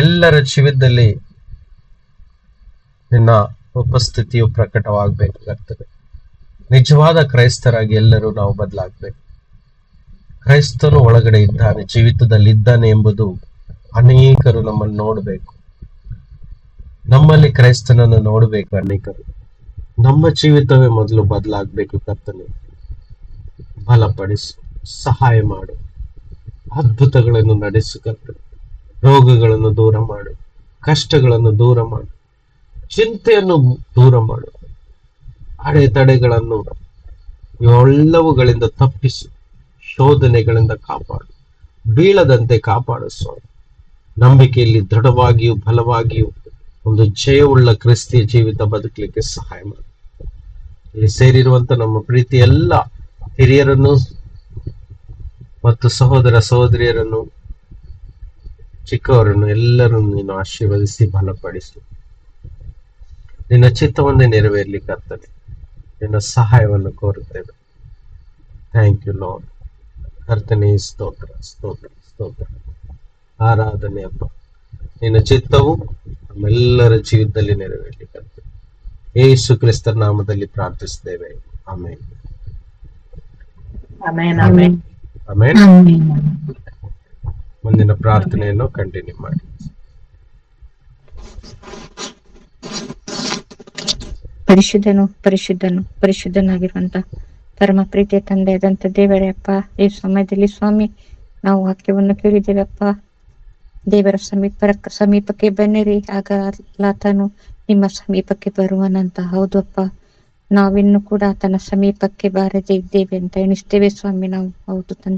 ಎಲ್ಲರ ಜೀವಿತದಲ್ಲಿ ನಿನ್ನ ಉಪಸ್ಥಿತಿಯು ಪ್ರಕಟವಾಗಬೇಕಾಗ್ತದೆ. ನಿಜವಾದ ಕ್ರೈಸ್ತರಾಗಿ ಎಲ್ಲರೂ ನಾವು ಬದಲಾಗಬೇಕು. ಕ್ರೈಸ್ತನು ಒಳಗಡೆ ಇದ್ದಾನೆ, ಜೀವಿತದಲ್ಲಿ ಇದ್ದಾನೆ ಎಂಬುದು ಅನೇಕರು ನಮ್ಮನ್ನು ನೋಡಬೇಕು. ನಮ್ಮಲ್ಲಿ ಕ್ರೈಸ್ತನನ್ನು ನೋಡಬೇಕು ಅನೇಕರು. ನಮ್ಮ ಜೀವಿತವೇ ಮೊದಲು ಬದಲಾಗಬೇಕು. ಕರ್ತನೆ, ಬಲಪಡಿಸು, ಸಹಾಯ ಮಾಡು, ಅದ್ಭುತಗಳನ್ನು ನಡೆಸು ಕರ್ತನೆ. ರೋಗಗಳನ್ನು ದೂರ ಮಾಡು, ಕಷ್ಟಗಳನ್ನು ದೂರ ಮಾಡು, ಚಿಂತೆಯನ್ನು ದೂರ ಮಾಡು, ಅಡೆತಡೆಗಳನ್ನು ಎಲ್ಲವುಗಳಿಂದ ತಪ್ಪಿಸು, ಶೋಧನೆಗಳಿಂದ ಕಾಪಾಡು, ಬೀಳದಂತೆ ಕಾಪಾಡು ಸ್ವಾಮಿ. ನಂಬಿಕೆಯಲ್ಲಿ ದೃಢವಾಗಿಯೂ ಬಲವಾಗಿಯೂ ಒಂದು ಜಯವುಳ್ಳ ಕ್ರಿಸ್ತಿಯ ಜೀವಿತ ಬದುಕಲಿಕ್ಕೆ ಸಹಾಯ ಮಾಡು. ಇಲ್ಲಿ ಸೇರಿರುವಂತ ನಮ್ಮ ಪ್ರೀತಿ ಎಲ್ಲ ಹಿರಿಯರನ್ನು ಮತ್ತು ಸಹೋದರ ಸಹೋದರಿಯರನ್ನು, ಚಿಕ್ಕವರನ್ನು ಎಲ್ಲರನ್ನು ನೀನು ಆಶೀರ್ವದಿಸಿ ಬಲಪಡಿಸು. ನಿನ್ನ ಚಿತ್ತವನ್ನೇ ನೆರವೇರ್ಲಿಕ್ಕೆ ಆಗ್ತದೆ. ನಿನ್ನ ಸಹಾಯವನ್ನು ಕೋರುತ್ತೇವೆ. Thank you lord. ಕರ್ತನೇ, ಸ್ತೋತ್ರ ಸ್ತೋತ್ರ ಸ್ತೋತ್ರ, ಆರಾಧನೆ ಅಪ್ಪ. ನಿನ್ನ ಚಿತ್ತವು ನಮ್ಮೆಲ್ಲರ ಜೀವಿತದಲ್ಲಿ ನೆರವೇರ್ಲಿಕ್ಕೆ ಆಗ್ತದೆ. ಯೇಸು ಕ್ರಿಸ್ತರ ನಾಮದಲ್ಲಿ ಪ್ರಾರ್ಥಿಸುತ್ತೇವೆ. ಆಮೇನ್. Amen, amen. ಆಮೇನ್. ಮುಂದಿನ ಪ್ರಾರ್ಥನೆಯನ್ನು ಕಂಟಿನ್ಯೂ ಮಾಡಿ. ಪರಿಶುದ್ಧನು ಪರಿಶುದ್ಧನು ಪರಿಶುದ್ಧನಾಗಿರುವಂತ ಪರಮ ಪ್ರೀತಿಯ ತಂದೆಯಾದಂತ ದೇವರೇ ಅಪ್ಪ, ಈ ಸಮಯದಲ್ಲಿ ಸ್ವಾಮಿ ನಾವು ವಾಕ್ಯವನ್ನು ಕೇಳಿದ್ದೇವೆ ಅಪ್ಪ. ದೇವರ ಸಮೀಪಕ್ಕೆ ಬನ್ನಿರಿ, ಆಗ ಆತನು ನಿಮ್ಮ ಸಮೀಪಕ್ಕೆ ಬರುವನಂತ. ಹೌದು ಅಪ್ಪ, ನಾವಿನ್ನು ಕೂಡ ಆತನ ಸಮೀಪಕ್ಕೆ ಬಾರದೇ ಇದ್ದೇವೆ ಅಂತ ಎಣಿಸ್ತೇವೆ ಸ್ವಾಮಿ ನಾವು. ಹೌದು ತಂದೆ.